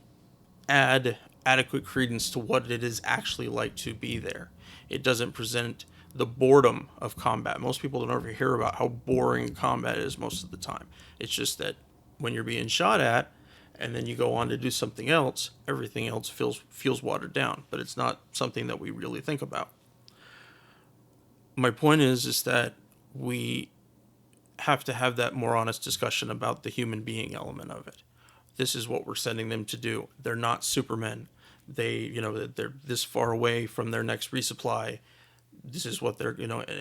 add adequate credence to what it is actually like to be there. It doesn't present the boredom of combat. Most people don't ever hear about how boring combat is most of the time. It's just that when you're being shot at and then you go on to do something else, everything else feels watered down, but it's not something that we really think about. My point is that we have to have that more honest discussion about the human being element of it. This is what we're sending them to do. They're not supermen. They're this far away from their next resupply. This is what they're,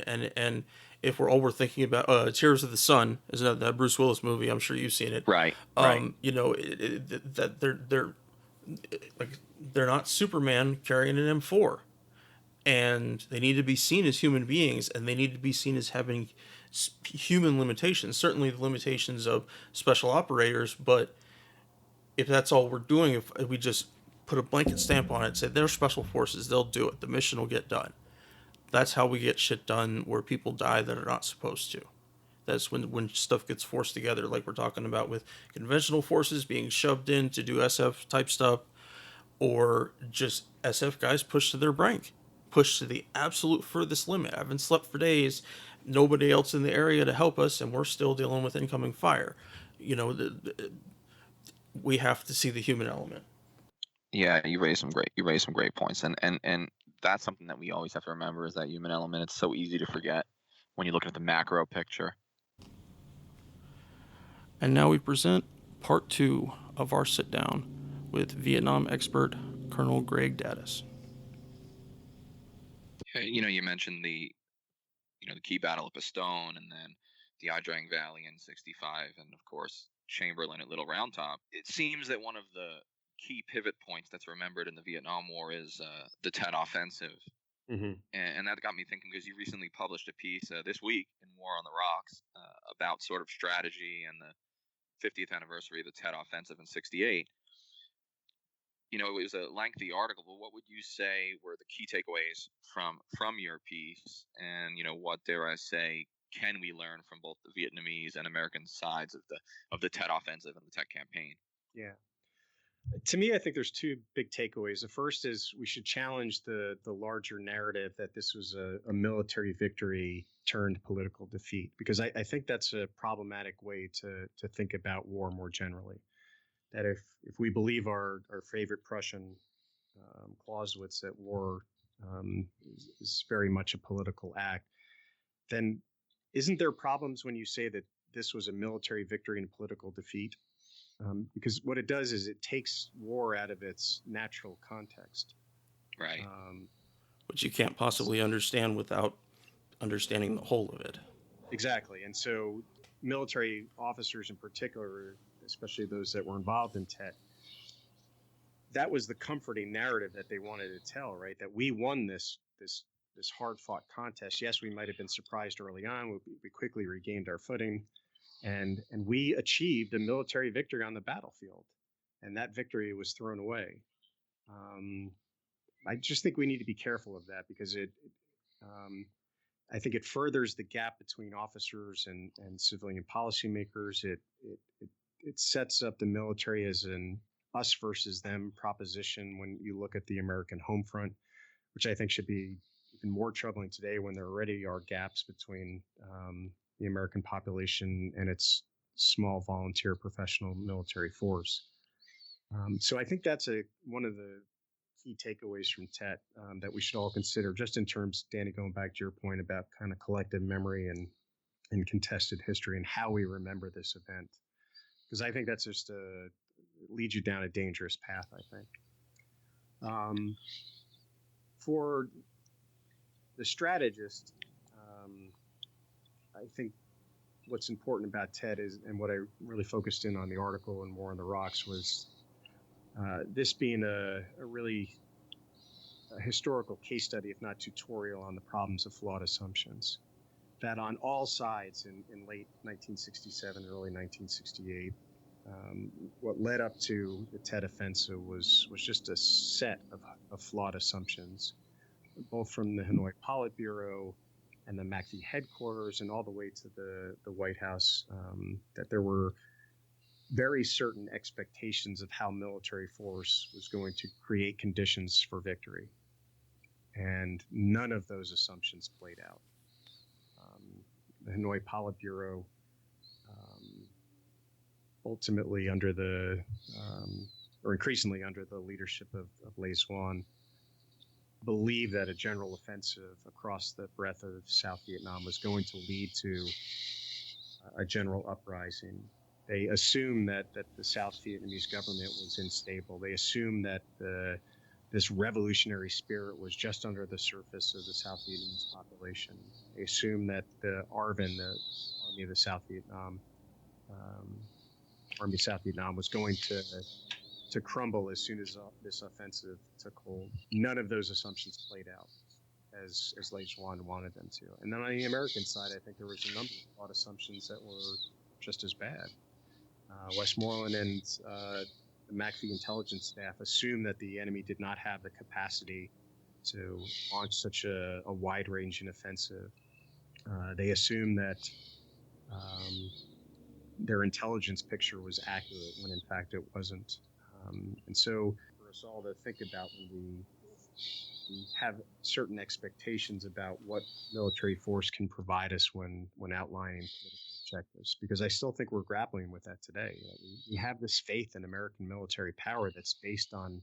and if we're overthinking about Tears of the Sun, is that Bruce Willis movie? I'm sure you've seen it. Right. That they're like, they're not Superman carrying an M4, and they need to be seen as human beings, and they need to be seen as having human limitations. Certainly the limitations of special operators, but if that's all we're doing, if we just put a blanket stamp on it, say they're special forces, they'll do it, the mission will get done. That's how we get shit done where people die that are not supposed to. That's when stuff gets forced together, like we're talking about with conventional forces being shoved in to do SF type stuff, or just SF guys pushed to their brink, pushed to the absolute furthest limit. I haven't slept for days, nobody else in the area to help us, and we're still dealing with incoming fire. We have to see the human element. Yeah, you raised some great points, and that's something that we always have to remember, is that human element. It's so easy to forget when you look at the macro picture. And now we present part 2 of our sit down with Vietnam expert Colonel Greg Daddis. You mentioned the key battle at Bastogne, and then the Idrang Valley in '65, and of course Chamberlain at Little Round Top. It seems that one of the key pivot points that's remembered in the Vietnam War is the Tet Offensive, and that got me thinking, because you recently published a piece this week in War on the Rocks about sort of strategy and the 50th anniversary of the Tet Offensive in '68. It was a lengthy article, but what would you say were the key takeaways from your piece? And what, dare I say, can we learn from both the Vietnamese and American sides of the Tet Offensive and the Tet campaign? Yeah. To me, I think there's two big takeaways. The first is we should challenge the larger narrative that this was a military victory turned political defeat, because I think that's a problematic way to think about war more generally. That if we believe our favorite Prussian Clausewitz, that war is very much a political act, then isn't there problems when you say that this was a military victory and political defeat? Because what it does is it takes war out of its natural context. Right. Which you can't possibly understand without understanding the whole of it. Exactly. And so military officers in particular, especially those that were involved in Tet, that was the comforting narrative that they wanted to tell, right? That we won this hard-fought contest. Yes, we might have been surprised early on. We quickly regained our footing, and we achieved a military victory on the battlefield, and that victory was thrown away. I just think we need to be careful of that, because I think it furthers the gap between officers and civilian policymakers. It sets up the military as an us versus them proposition when you look at the American home front, which I think should be even more troubling today when there already are gaps between the American population and its small volunteer professional military force. So I think that's one of the key takeaways from Tet that we should all consider, just in terms, Danny, going back to your point about kind of collective memory and contested history and how we remember this event. Because I think that's just leads you down a dangerous path, I think. For the strategist, I think what's important about Tet is, and what I really focused in on the article and War on the Rocks, was this being a really historical case study, if not tutorial, on the problems of flawed assumptions. That on all sides in late 1967, early 1968, what led up to the Tet Offensive was just a set of flawed assumptions, both from the Hanoi Politburo and the MACV headquarters and all the way to the White House, that there were very certain expectations of how military force was going to create conditions for victory. And none of those assumptions played out. The Hanoi Politburo, ultimately under or increasingly under the leadership of Lê Duan, believed that a general offensive across the breadth of South Vietnam was going to lead to a general uprising. They assumed that the South Vietnamese government was unstable. They assumed that this revolutionary spirit was just under the surface of the South Vietnamese population. They assumed that the ARVN, the Army of the South Vietnam, Army of South Vietnam, was going to crumble as soon as this offensive took hold. None of those assumptions played out as Lê Duan wanted them to. And then on the American side, I think there was a number of flawed assumptions that were just as bad. Westmoreland and the MACV intelligence staff assumed that the enemy did not have the capacity to launch such a wide-ranging offensive. They assumed that their intelligence picture was accurate when in fact it wasn't. And so for us all to think about when we have certain expectations about what military force can provide us when outlining political objectives, because I still think we're grappling with that today. We have this faith in American military power that's based on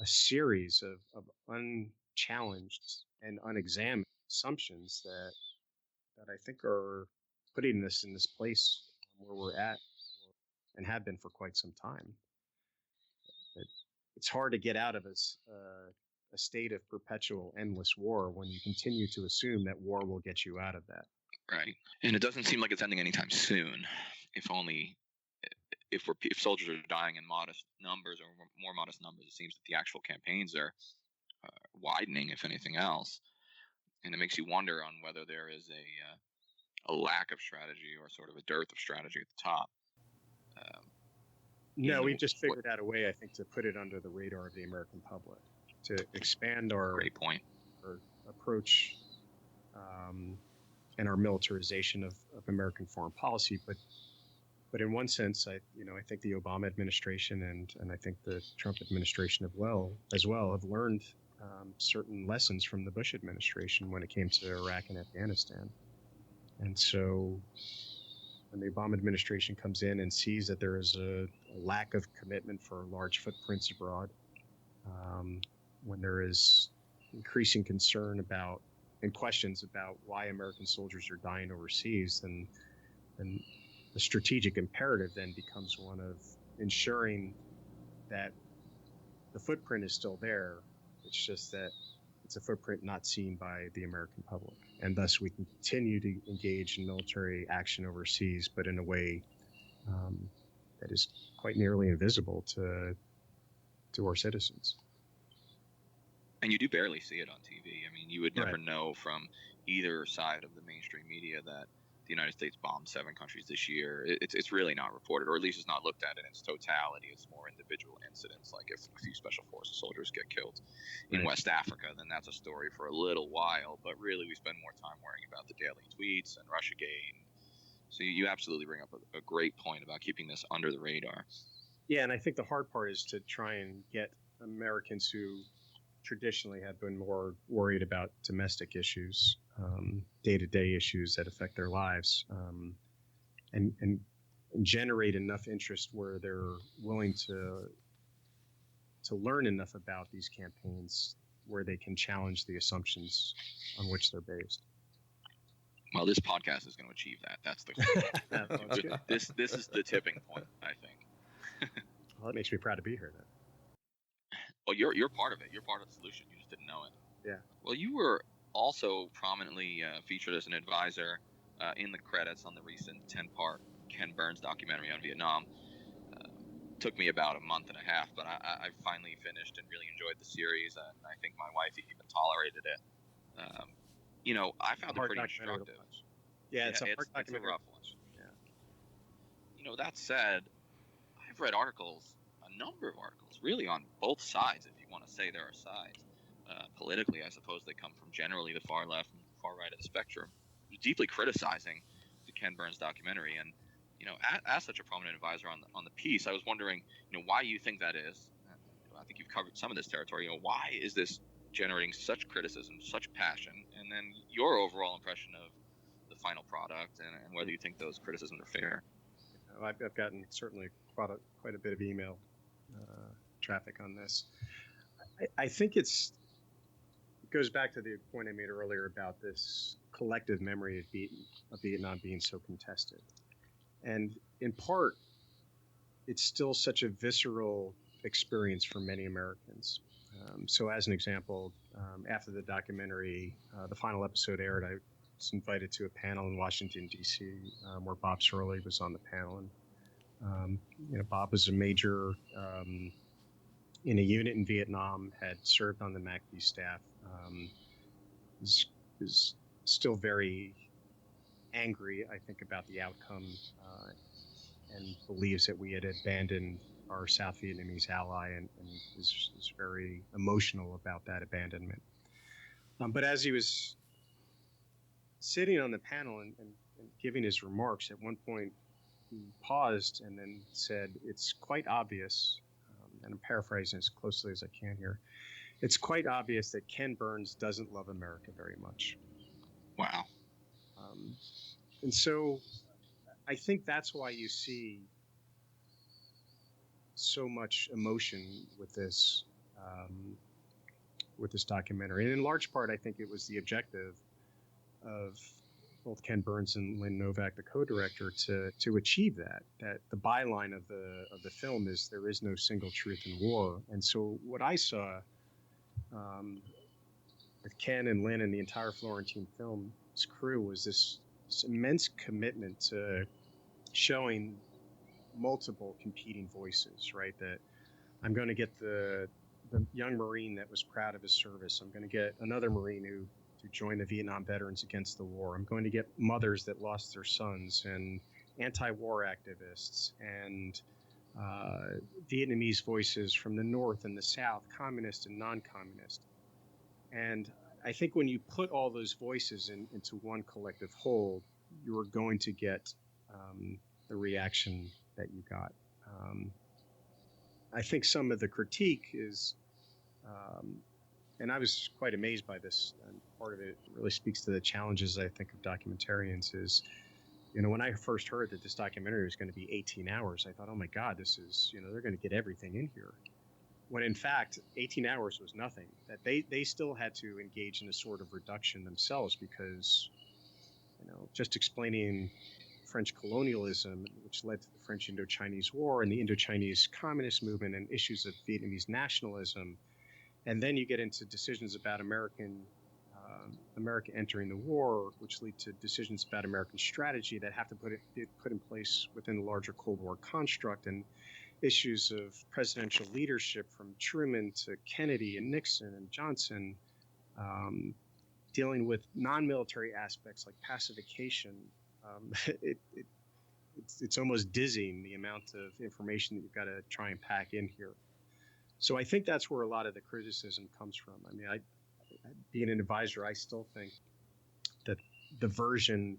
a series of unchallenged and unexamined assumptions that I think are putting us in this place where we're at and have been for quite some time. It's hard to get out of a state of perpetual endless war when you continue to assume that war will get you out of that. Right. And it doesn't seem like it's ending anytime soon. If soldiers are dying in modest numbers or more modest numbers, it seems that the actual campaigns are widening, if anything else. And it makes you wonder on whether there is a lack of strategy or sort of a dearth of strategy at the top. No, we've just figured out a way, I think, to put it under the radar of the American public, to expand our great point, our approach and our militarization of American foreign policy. But in one sense, I think the Obama administration and I think the Trump administration as well have learned certain lessons from the Bush administration when it came to Iraq and Afghanistan. And so when the Obama administration comes in and sees that there is a lack of commitment for large footprints abroad, when there is increasing concern about and questions about why American soldiers are dying overseas, then the strategic imperative then becomes one of ensuring that the footprint is still there. It's just that it's a footprint not seen by the American public. And thus we can continue to engage in military action overseas, but in a way that is quite nearly invisible to our citizens. And you do barely see it on TV. I mean, you would never know from either side of the mainstream media that the United States bombed 7 countries this year. It's really not reported, or at least it's not looked at in its totality. It's more individual incidents, like if a few special forces soldiers get killed in West Africa, then that's a story for a little while. But really, we spend more time worrying about the daily tweets and Russiagate. So you absolutely bring up a great point about keeping this under the radar. Yeah, and I think the hard part is to try and get Americans who traditionally have been more worried about domestic issues, day-to-day issues that affect their lives, and generate enough interest where they're willing to learn enough about these campaigns where they can challenge the assumptions on which they're based. Well, this podcast is going to achieve that. That's the this is the tipping point, I think. Well, that makes me proud to be here then. Well, you're part of it. You're part of the solution. You just didn't know it. Yeah. Well, you were also prominently featured as an advisor in the credits on the recent 10-part Ken Burns documentary on Vietnam. Took me about a month and a half, but I finally finished and really enjoyed the series, and I think my wife even tolerated it. I found it pretty instructive. Yeah, it's a rough one. Yeah. That said, I've read a number of articles, really on both sides, if you want to say there are sides. Politically, I suppose they come from generally the far left and far right of the spectrum, deeply criticizing the Ken Burns documentary. And, as such a prominent advisor on the piece, I was wondering, why you think that is. I think you've covered some of this territory. Why is this generating such criticism, such passion, and then your overall impression of the final product, and whether you think those criticisms are fair? I've gotten certainly quite a bit of email traffic on this. I think it goes back to the point I made earlier about this collective memory of Vietnam being so contested. And in part, it's still such a visceral experience for many Americans. So as an example, after the documentary, the final episode aired, I was invited to a panel in Washington, D.C., where Bob Sorley was on the panel. And, Bob was a major in a unit in Vietnam, had served on the MACV staff, is still very angry, I think, about the outcome, and believes that we had abandoned our South Vietnamese ally, and is very emotional about that abandonment. But as he was sitting on the panel and giving his remarks, at one point he paused and then said, "It's quite obvious," and I'm paraphrasing as closely as I can here, "it's quite obvious that Ken Burns doesn't love America very much." Wow. And so I think that's why you see so much emotion with this documentary. And in large part, I think it was the objective of both Ken Burns and Lynn Novak, the co-director, to achieve that the byline of the film is "There is no single truth in war." And so what I saw with Ken and Lynn and the entire Florentine Films crew was this immense commitment to showing multiple competing voices, right? That I'm going to get the young Marine that was proud of his service. I'm going to get another Marine who joined the Vietnam Veterans Against the War. I'm going to get mothers that lost their sons, and anti-war activists, and Vietnamese voices from the North and the South, communist and non-communist. And I think when you put all those voices into one collective whole, you are going to get the reaction that you got. I think some of the critique is, and I was quite amazed by this, and part of it really speaks to the challenges, I think, of documentarians is, when I first heard that this documentary was going to be 18 hours, I thought, oh my God, this is, they're going to get everything in here. When in fact, 18 hours was nothing. That they still had to engage in a sort of reduction themselves because, just explaining French colonialism, which led to the French Indochinese War and the Indochinese Communist movement and issues of Vietnamese nationalism. And then you get into decisions about America entering the war, which lead to decisions about American strategy that have to be put in place within the larger Cold War construct, and issues of presidential leadership from Truman to Kennedy and Nixon and Johnson, dealing with non-military aspects like pacification, It's almost dizzying the amount of information that you've got to try and pack in here. So I think that's where a lot of the criticism comes from. I mean, being an advisor, I still think that the version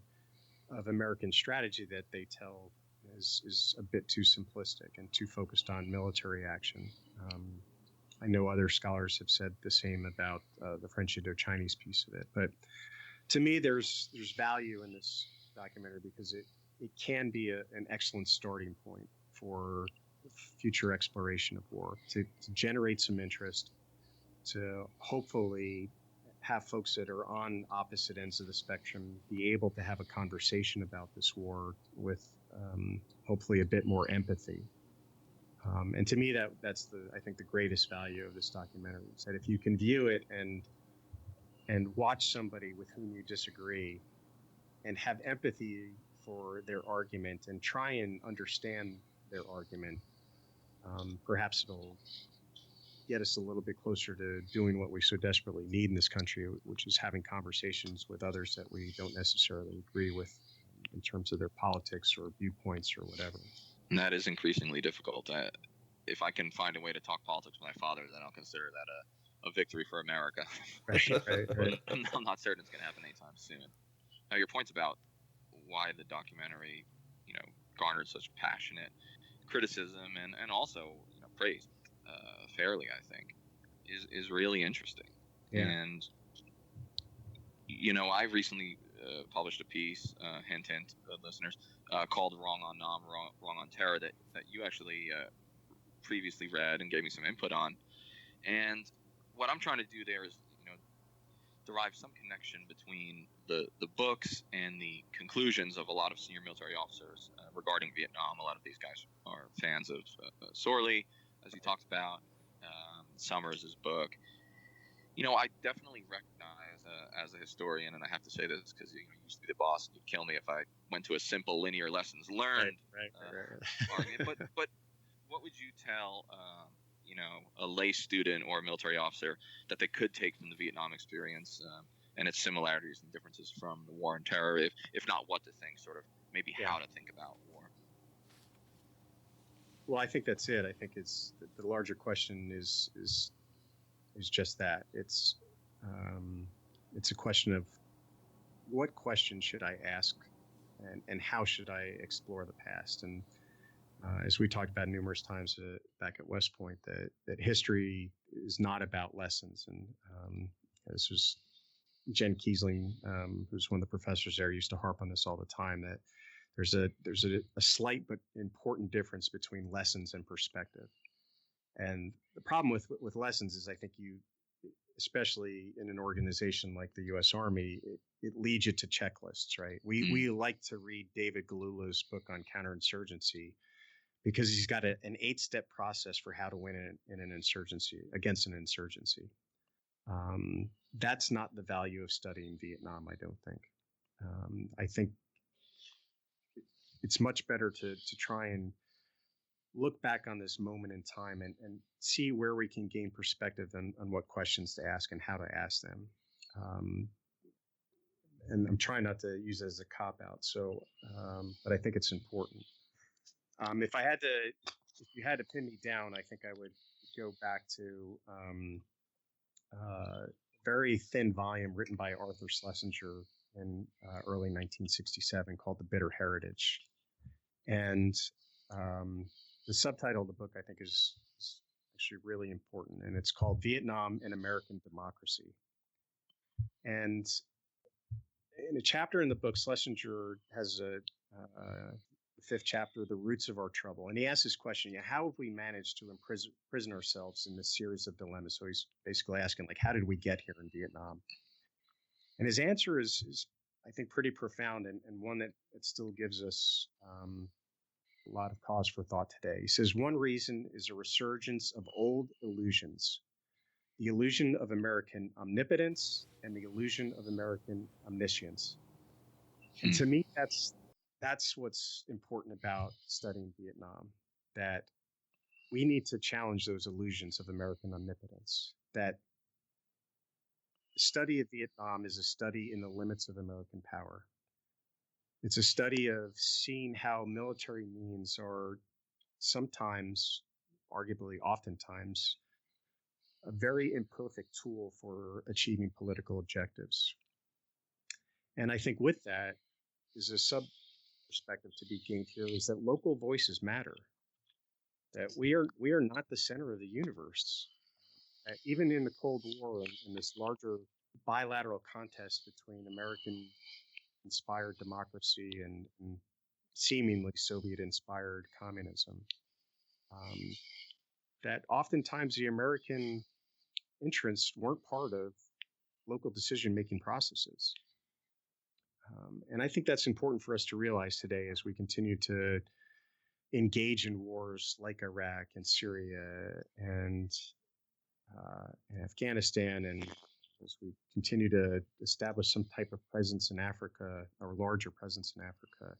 of American strategy that they tell is a bit too simplistic and too focused on military action. I know other scholars have said the same about the French Indo-Chinese piece of it. But to me, there's value in this documentary because it can be an excellent starting point for future exploration of war, to generate some interest, to hopefully have folks that are on opposite ends of the spectrum be able to have a conversation about this war with hopefully a bit more empathy. And to me, that's I think the greatest value of this documentary is that if you can view it and watch somebody with whom you disagree and have empathy for their argument and try and understand their argument, perhaps it'll get us a little bit closer to doing what we so desperately need in this country, which is having conversations with others that we don't necessarily agree with in terms of their politics or viewpoints or whatever. And that is increasingly difficult. If I can find a way to talk politics with my father, then I'll consider that a victory for America. Right. I'm not certain it's going to happen anytime soon. Now, your points about why the documentary, garnered such passionate criticism and also praise fairly, I think, is really interesting. Yeah. And I've recently published a piece, hint, listeners, called "Wrong on Nam, Wrong on Terror" that you actually previously read and gave me some input on. And what I'm trying to do there is, derive some connection between the books and the conclusions of a lot of senior military officers regarding Vietnam. A lot of these guys are fans of Sorley, as he talked about, Summers' book. I definitely recognize as a historian, and I have to say this because you used to be the boss and you'd kill me if I went to a simple linear lessons learned argument. But what would you tell a lay student or a military officer that they could take from the Vietnam experience and its similarities and differences from the war on terror, if not what to think, sort of maybe how to think about war? Well, I think that's it. I think it's the larger question is just that. It's a question of what question should I ask and how should I explore the past? And as we talked about numerous times back at West Point, that history is not about lessons. And this was Jen Kiesling, who's one of the professors there, used to harp on this all the time, that there's a slight but important difference between lessons and perspective. And the problem with lessons is I think especially in an organization like the U.S. Army, it leads you to checklists, right? We like to read David Galula's book on counterinsurgency because he's got an 8-step process for how to win in an insurgency, against an insurgency. That's not the value of studying Vietnam, I don't think. I think it's much better to try and look back on this moment in time and see where we can gain perspective on what questions to ask and how to ask them. And I'm trying not to use it as a cop-out, but I think it's important. If you had to pin me down, I think I would go back to a very thin volume written by Arthur Schlesinger in early 1967 called The Bitter Heritage. And the subtitle of the book, I think, is actually really important, and it's called Vietnam and American Democracy. And in a chapter in the book, Schlesinger has the 5th chapter, The Roots of Our Trouble. And he asks this question, how have we managed to imprison ourselves in this series of dilemmas? So he's basically asking, how did we get here in Vietnam? And his answer is I think, pretty profound and one that still gives us a lot of cause for thought today. He says, one reason is a resurgence of old illusions, the illusion of American omnipotence and the illusion of American omniscience. And to me, that's what's important about studying Vietnam, that we need to challenge those illusions of American omnipotence, that the study of Vietnam is a study in the limits of American power. It's a study of seeing how military means are sometimes, arguably oftentimes, a very imperfect tool for achieving political objectives. And I think with that is a sub perspective to be gained here is that local voices matter. That we are not the center of the universe. Even in the Cold War and in this larger bilateral contest between American inspired democracy and seemingly Soviet inspired communism, that oftentimes the American interests weren't part of local decision making processes. And I think that's important for us to realize today as we continue to engage in wars like Iraq and Syria and Afghanistan, and as we continue to establish some type of presence in Africa or larger presence in Africa,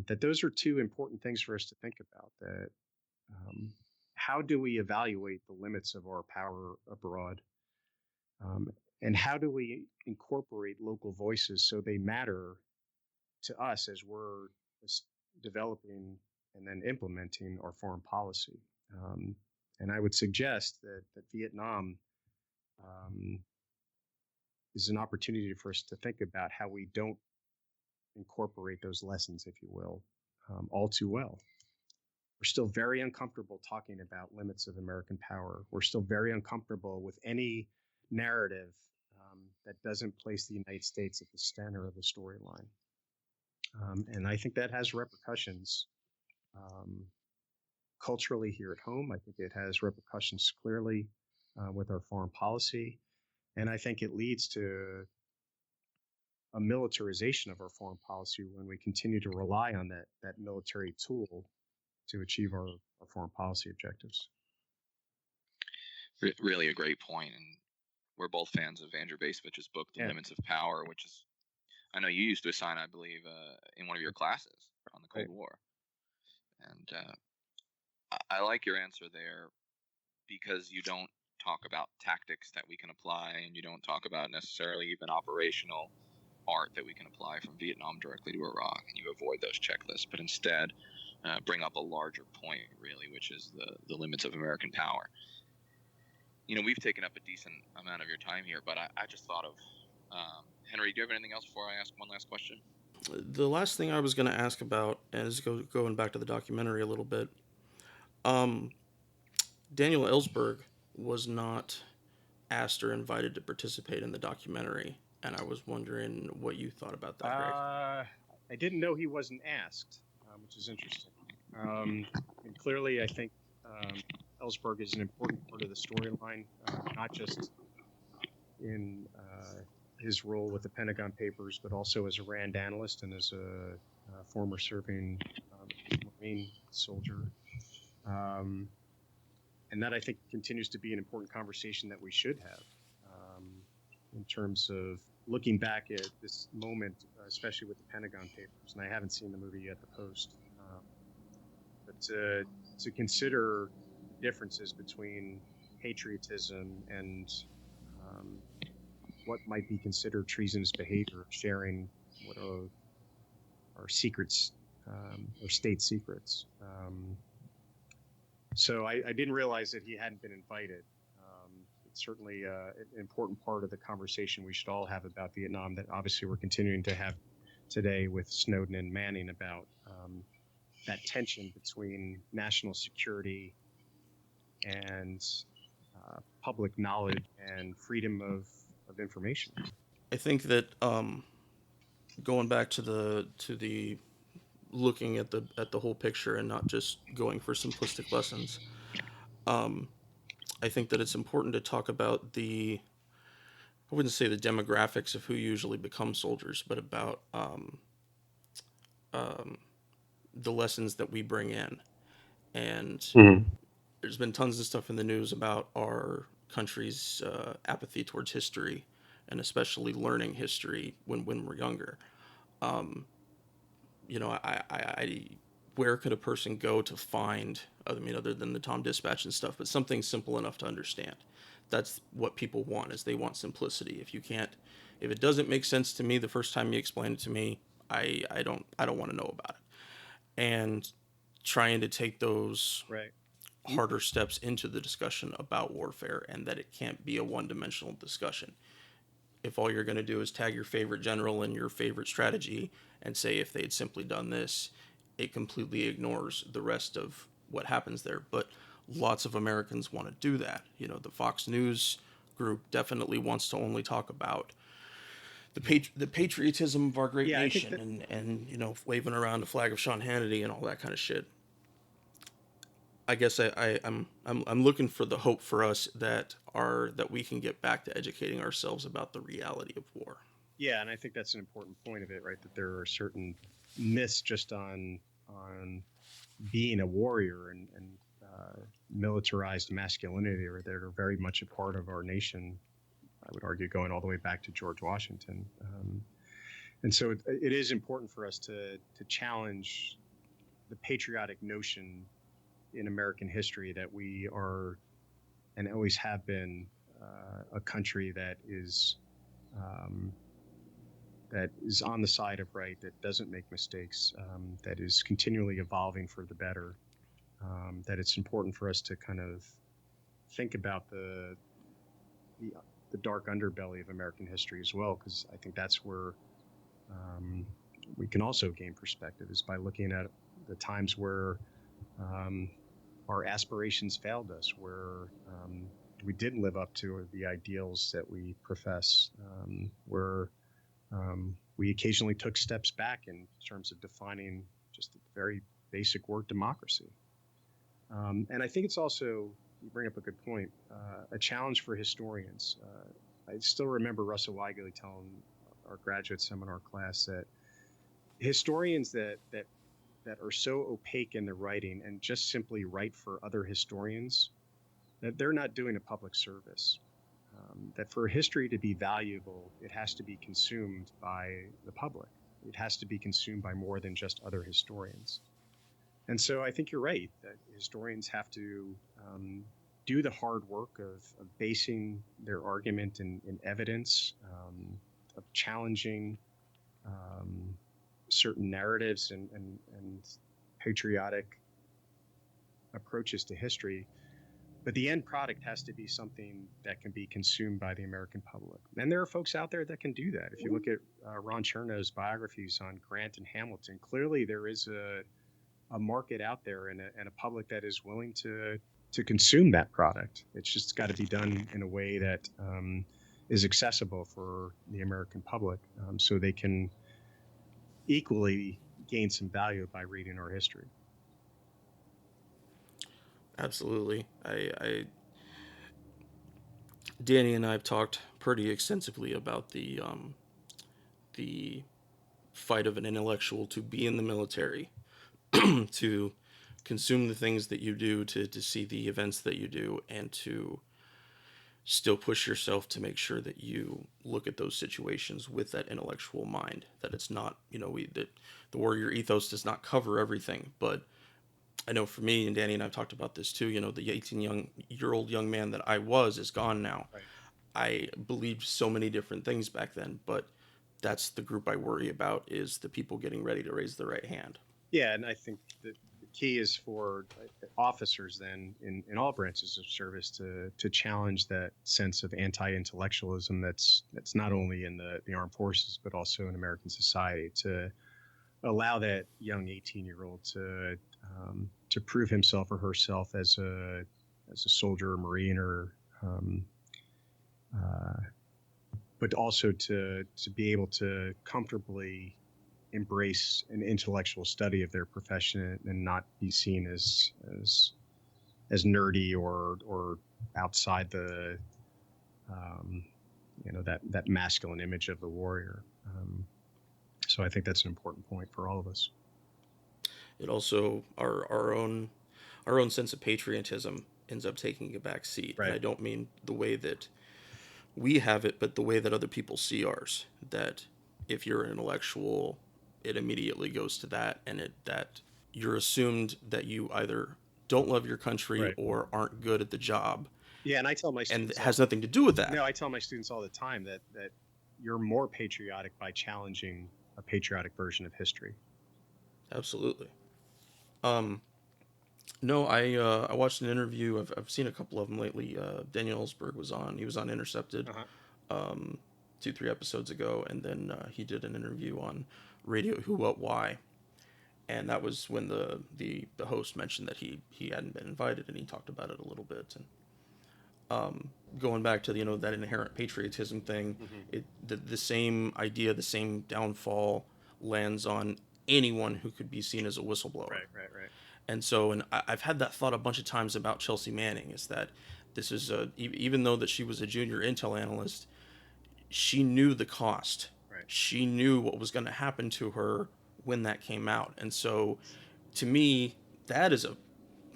that those are two important things for us to think about. That how do we evaluate the limits of our power abroad? And how do we incorporate local voices so they matter to us as we're developing and then implementing our foreign policy? And I would suggest that Vietnam is an opportunity for us to think about how we don't incorporate those lessons, if you will, all too well. We're still very uncomfortable talking about limits of American power. We're still very uncomfortable with any narrative that doesn't place the United States at the center of the storyline. And I think that has repercussions culturally here at home. I think it has repercussions clearly with our foreign policy. And I think it leads to a militarization of our foreign policy when we continue to rely on that military tool to achieve our foreign policy objectives. Really a great point. And we're both fans of Andrew Bacevich's book, The Limits of Power, which is, I know you used to assign, I believe, in one of your classes on the Cold War. And I like your answer there because you don't talk about tactics that we can apply, and you don't talk about necessarily even operational art that we can apply from Vietnam directly to Iraq, and you avoid those checklists, but instead bring up a larger point, really, which is the limits of American power. You know, we've taken up a decent amount of your time here, but I just thought of, Henry, do you have anything else before I ask one last question? The last thing I was going to ask about is going back to the documentary a little bit. Daniel Ellsberg was not asked or invited to participate in the documentary, and I was wondering what you thought about that, Greg. I didn't know he wasn't asked, which is interesting. And clearly, I think Ellsberg is an important part of the storyline, not just in his role with the Pentagon Papers, but also as a RAND analyst and as a former serving Marine soldier. And that, I think, continues to be an important conversation that we should have in terms of looking back at this moment, especially with the Pentagon Papers. And I haven't seen the movie yet, The Post. But to consider differences between patriotism and what might be considered treasonous behavior, sharing what are secrets or state secrets. So I didn't realize that he hadn't been invited. It's certainly an important part of the conversation we should all have about Vietnam that obviously we're continuing to have today with Snowden and Manning about that tension between national security and public knowledge and freedom of information. I think that going back to the looking at the whole picture and not just going for simplistic lessons, I think that it's important to talk about I wouldn't say the demographics of who usually become soldiers, but about the lessons that we bring in. And there's been tons of stuff in the news about our country's apathy towards history, and especially learning history when we're younger. Where could a person go to find, other than the Tom Dispatch and stuff, but something simple enough to understand? That's what people want, is they want simplicity. If it doesn't make sense to me the first time you explain it to me, I don't want to know about it. And trying to take those Right. harder steps into the discussion about warfare, and that it can't be a one-dimensional discussion. If all you're going to do is tag your favorite general and your favorite strategy and say if they had simply done this, it completely ignores the rest of what happens there. But lots of Americans want to do that. You know, the Fox News group definitely wants to only talk about the patriotism of our great Yeah, I think nation, and you know, waving around the flag of Sean Hannity and all that kind of shit. I guess I'm looking for the hope for us that we can get back to educating ourselves about the reality of war. Yeah, and I think that's an important point of it, right? That there are certain myths just on being a warrior and militarized masculinity, or that are very much a part of our nation. I would argue going all the way back to George Washington, and so it is important for us to challenge the patriotic notion in American history that we are and always have been a country that is on the side of right, that doesn't make mistakes, that is continually evolving for the better. That it's important for us to kind of think about the dark underbelly of American history as well, because I think that's where we can also gain perspective, is by looking at the times where our aspirations failed us, where we didn't live up to the ideals that we profess, where we occasionally took steps back in terms of defining just the very basic word democracy. And I think it's also, you bring up a good point, a challenge for historians. I still remember Russell Weigeley telling our graduate seminar class that historians that are so opaque in their writing and just simply write for other historians, that they're not doing a public service. That for history to be valuable, it has to be consumed by the public. It has to be consumed by more than just other historians. And so I think you're right, that historians have to do the hard work of basing their argument in evidence, of challenging certain narratives and patriotic approaches to history. But the end product has to be something that can be consumed by the American public. And there are folks out there that can do that. If you look at Ron Chernow's biographies on Grant and Hamilton, clearly there is a market out there and a public that is willing to consume that product. It's just got to be done in a way that is accessible for the American public, so they can equally gain some value by reading our history. Absolutely. Danny and I have talked pretty extensively about the fight of an intellectual to be in the military, to consume the things that you do, to see the events that you do, and to still push yourself to make sure that you look at those situations with that intellectual mind. That it's not, that the warrior ethos does not cover everything, but I know for me, and Danny and I've talked about this too, the 18-year-old young man that I was is gone now. Right. I believed so many different things back then, but that's the group I worry about, is the people getting ready to raise the right hand. Yeah, and I think that the key is for officers then in all branches of service to challenge that sense of anti-intellectualism that's not only in the armed forces but also in American society, to allow that young 18-year-old to prove himself or herself as a soldier or Marine, or but also to be able to comfortably embrace an intellectual study of their profession and not be seen as nerdy or outside the that masculine image of the warrior. So I think that's an important point for all of us. It also, our own sense of patriotism ends up taking a back seat. Right. And I don't mean the way that we have it, but the way that other people see ours. That if you're an intellectual, it immediately goes to that, and that you're assumed that you either don't love your country, right, or aren't good at the job. Yeah, and I tell my students, and it has nothing to do with that. No, I tell my students all the time that you're more patriotic by challenging a patriotic version of history. Absolutely. Um, no, I watched an interview. I've seen a couple of them lately. Daniel Ellsberg was on. He was on Intercepted, Uh-huh. 2-3 episodes ago, and then he did an interview on Radio Who What Why, and that was when the host mentioned that he hadn't been invited, and he talked about it a little bit. And going back to that inherent patriotism thing, the same idea, the same downfall lands on anyone who could be seen as a whistleblower. Right. And so, and I've had that thought a bunch of times about Chelsea Manning, is that this is even though that she was a junior intel analyst, she knew the cost. Right. She knew what was going to happen to her when that came out. And so, to me, that is a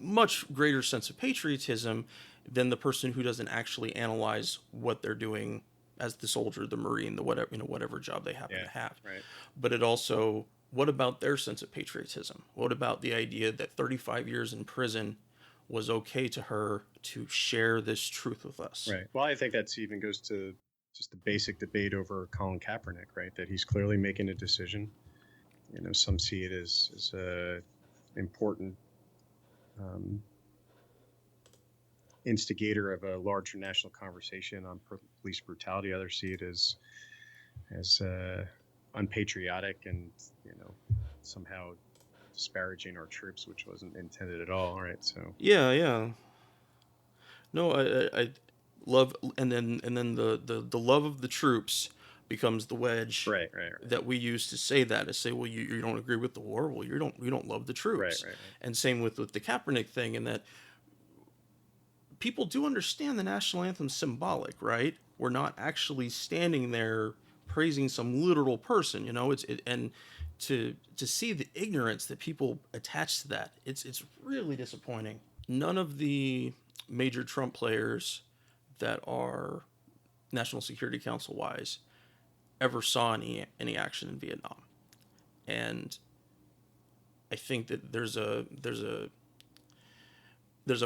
much greater sense of patriotism than the person who doesn't actually analyze what they're doing as the soldier, the Marine, the whatever job they happen to have. Right. But it also, what about their sense of patriotism? What about the idea that 35 years in prison was okay to her to share this truth with us? Right. Well, I think that's even goes to just the basic debate over Colin Kaepernick, right? That he's clearly making a decision. Some see it as a important instigator of a larger national conversation on police brutality. Others see it as unpatriotic and somehow disparaging our troops, which wasn't intended at all. Right. So yeah. No, I love, and then the love of the troops becomes the wedge right. that we use to say that, to say, well, you don't agree with the war, well, you don't love the troops. Right. And same with the Kaepernick thing, and that people do understand the national anthem's symbolic, right? We're not actually standing there praising some literal person, and to see the ignorance that people attach to that, it's really disappointing. None of the major Trump players that are National Security Council wise ever saw any action in Vietnam, and I think that there's a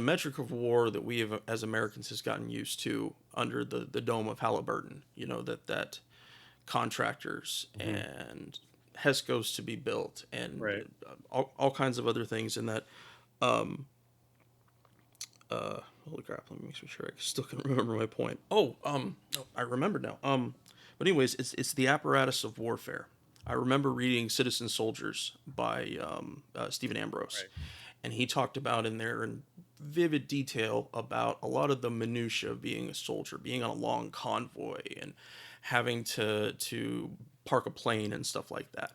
metric of war that we have, as Americans, has gotten used to under the dome of Halliburton. That contractors and HESCOs to be built, and all kinds of other things, and that holy crap, let me make sure I still can remember my point. No, I remember now. But anyways, it's the apparatus of warfare. I remember reading Citizen Soldiers by Stephen Ambrose, and he talked about in there in vivid detail about a lot of the minutia of being a soldier, being on a long convoy, and having to park a plane and stuff like that.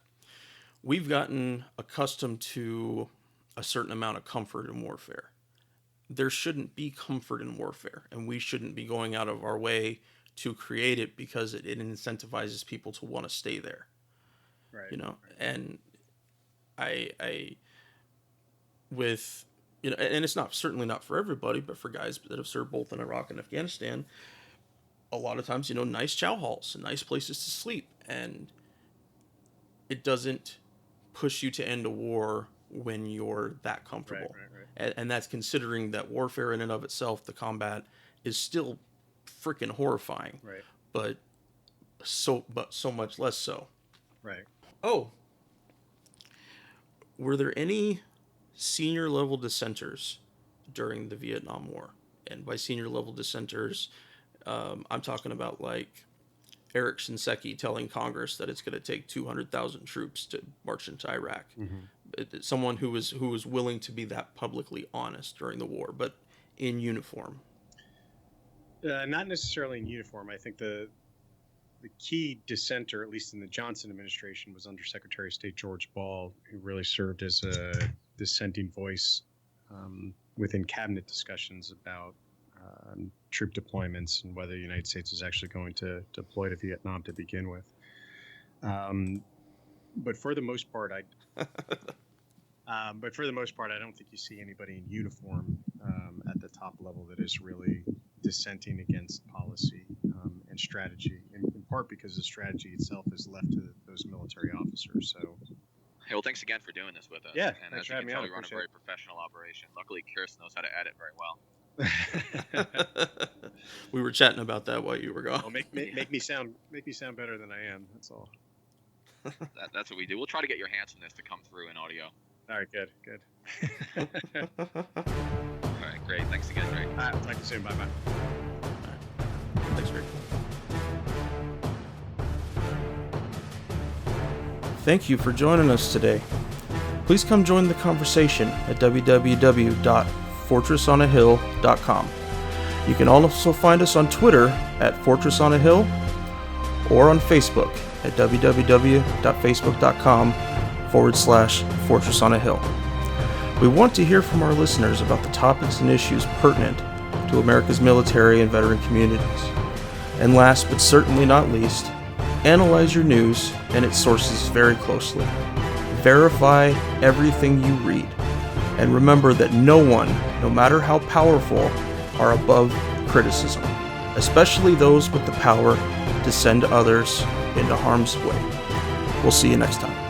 We've gotten accustomed to a certain amount of comfort in warfare. There shouldn't be comfort in warfare, and we shouldn't be going out of our way to create it because it incentivizes people to want to stay there. Right. And I with and it's certainly not for everybody, but for guys that have served both in Iraq and Afghanistan, a lot of times, nice chow halls and nice places to sleep, and it doesn't push you to end a war when you're that comfortable. Right. And that's considering that warfare in and of itself, the combat, is still freaking horrifying. Right. But so much less so. Right. Oh, were there any senior level dissenters during the Vietnam War? And by senior level dissenters, I'm talking about like Eric Shinseki telling Congress that it's going to take 200,000 troops to march into Iraq. Someone who was willing to be that publicly honest during the war, but in uniform. Not necessarily in uniform. I think the key dissenter, at least in the Johnson administration, was Undersecretary of State George Ball, who really served as a dissenting voice within cabinet discussions about troop deployments and whether the United States is actually going to deploy to Vietnam to begin with. But for the most part, I don't think you see anybody in uniform at the top level that is really dissenting against policy and strategy, in part because the strategy itself is left to those military officers. So, hey, well, thanks again for doing this with us. Yeah, and as you can tell, we run a very professional operation. Luckily, Chris knows how to edit very well. We were chatting about that while you were gone. Well, make me sound better than I am. That's all. That's what we do. We'll try to get your handsomeness to come through in audio. All right, good. All right, great. Thanks again, Greg. All right, talk to you soon. Bye-bye. Thanks, Greg. Thank you for joining us today. Please come join the conversation at www.fortressonahill.com. You can also find us on Twitter at Fortress on a Hill or on Facebook at www.facebook.com/Fortress on a Hill. We want to hear from our listeners about the topics and issues pertinent to America's military and veteran communities. And last but certainly not least, analyze your news and its sources very closely. Verify everything you read. And remember that no one, no matter how powerful, are above criticism, especially those with the power to send others into harm's way. We'll see you next time.